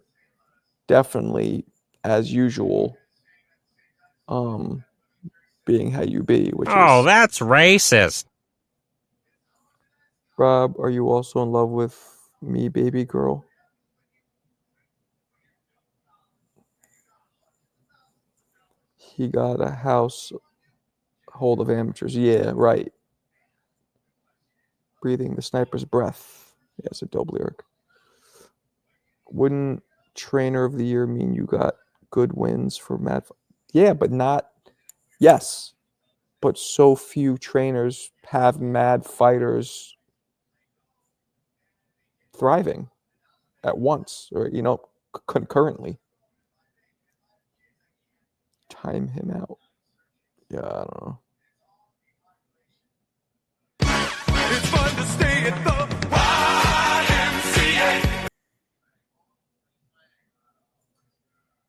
definitely, as usual, being how you be, which Oh, is... that's racist. Rob, are you also in love with me, baby girl? He got a house hold of amateurs. Yeah, right. Breathing the sniper's breath. Yeah, it's a dope lyric. Wouldn't Trainer of the Year mean you got good wins for Mad? Yeah, but not... Yes, but so few trainers have mad fighters thriving at once, or concurrently. Time him out. Yeah, I don't know. It's fun to stay at the YMCA.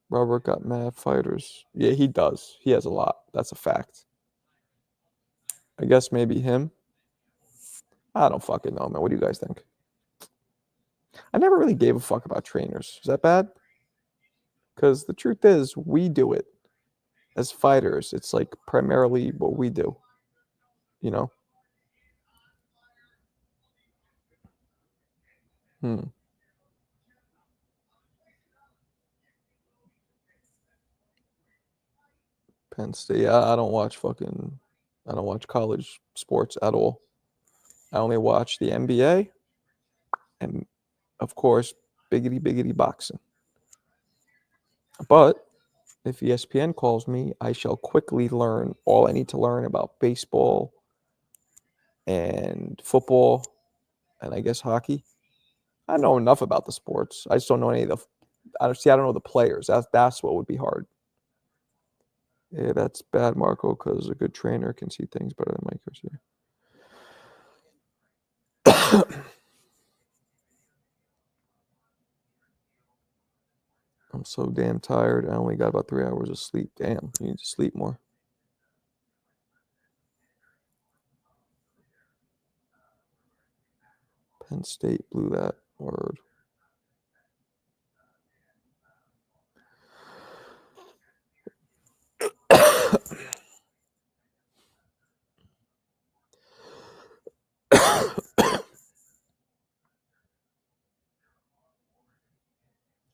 Robert got mad fighters. Yeah, he does. He has a lot. That's a fact. I guess maybe him. I don't fucking know, man. What do you guys think? I never really gave a fuck about trainers. Is that bad? Because the truth is, we do it as fighters. It's like primarily what we do. You know? Penn State. I don't watch college sports at all. I only watch the NBA and, of course, biggity boxing. But if ESPN calls me, I shall quickly learn all I need to learn about baseball and football and I guess hockey. I know enough about the sports. I just don't know any of the... I don't know the players. That's what would be hard. Yeah, that's bad, Marco, because a good trainer can see things better than Mike Garcia. I'm so damn tired. I only got about 3 hours of sleep. Damn, you need to sleep more. Penn State blew that word.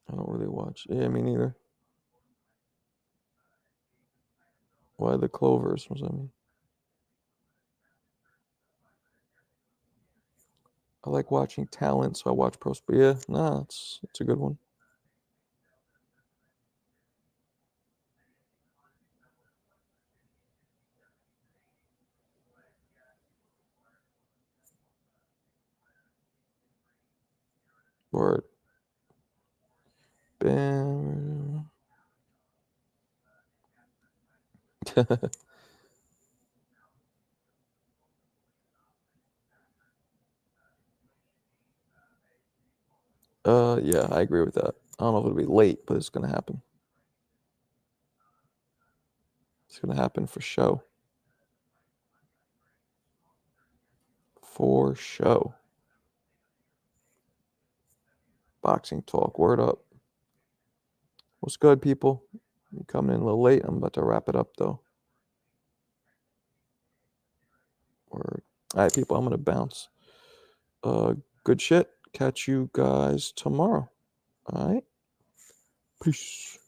I don't really watch. Yeah, me neither. Why the Clovers? What's that mean? I like watching talent, so I watch pro sport. Yeah, nah, it's a good one. Word. Bam. Yeah, I agree with that. I don't know if it'll be late, but it's gonna happen. It's gonna happen for show. For show. Boxing talk. Word up. What's good, people? I'm coming in a little late. I'm about to wrap it up though. Word. All right, people. I'm gonna bounce. Good shit. Catch you guys tomorrow. All right. Peace.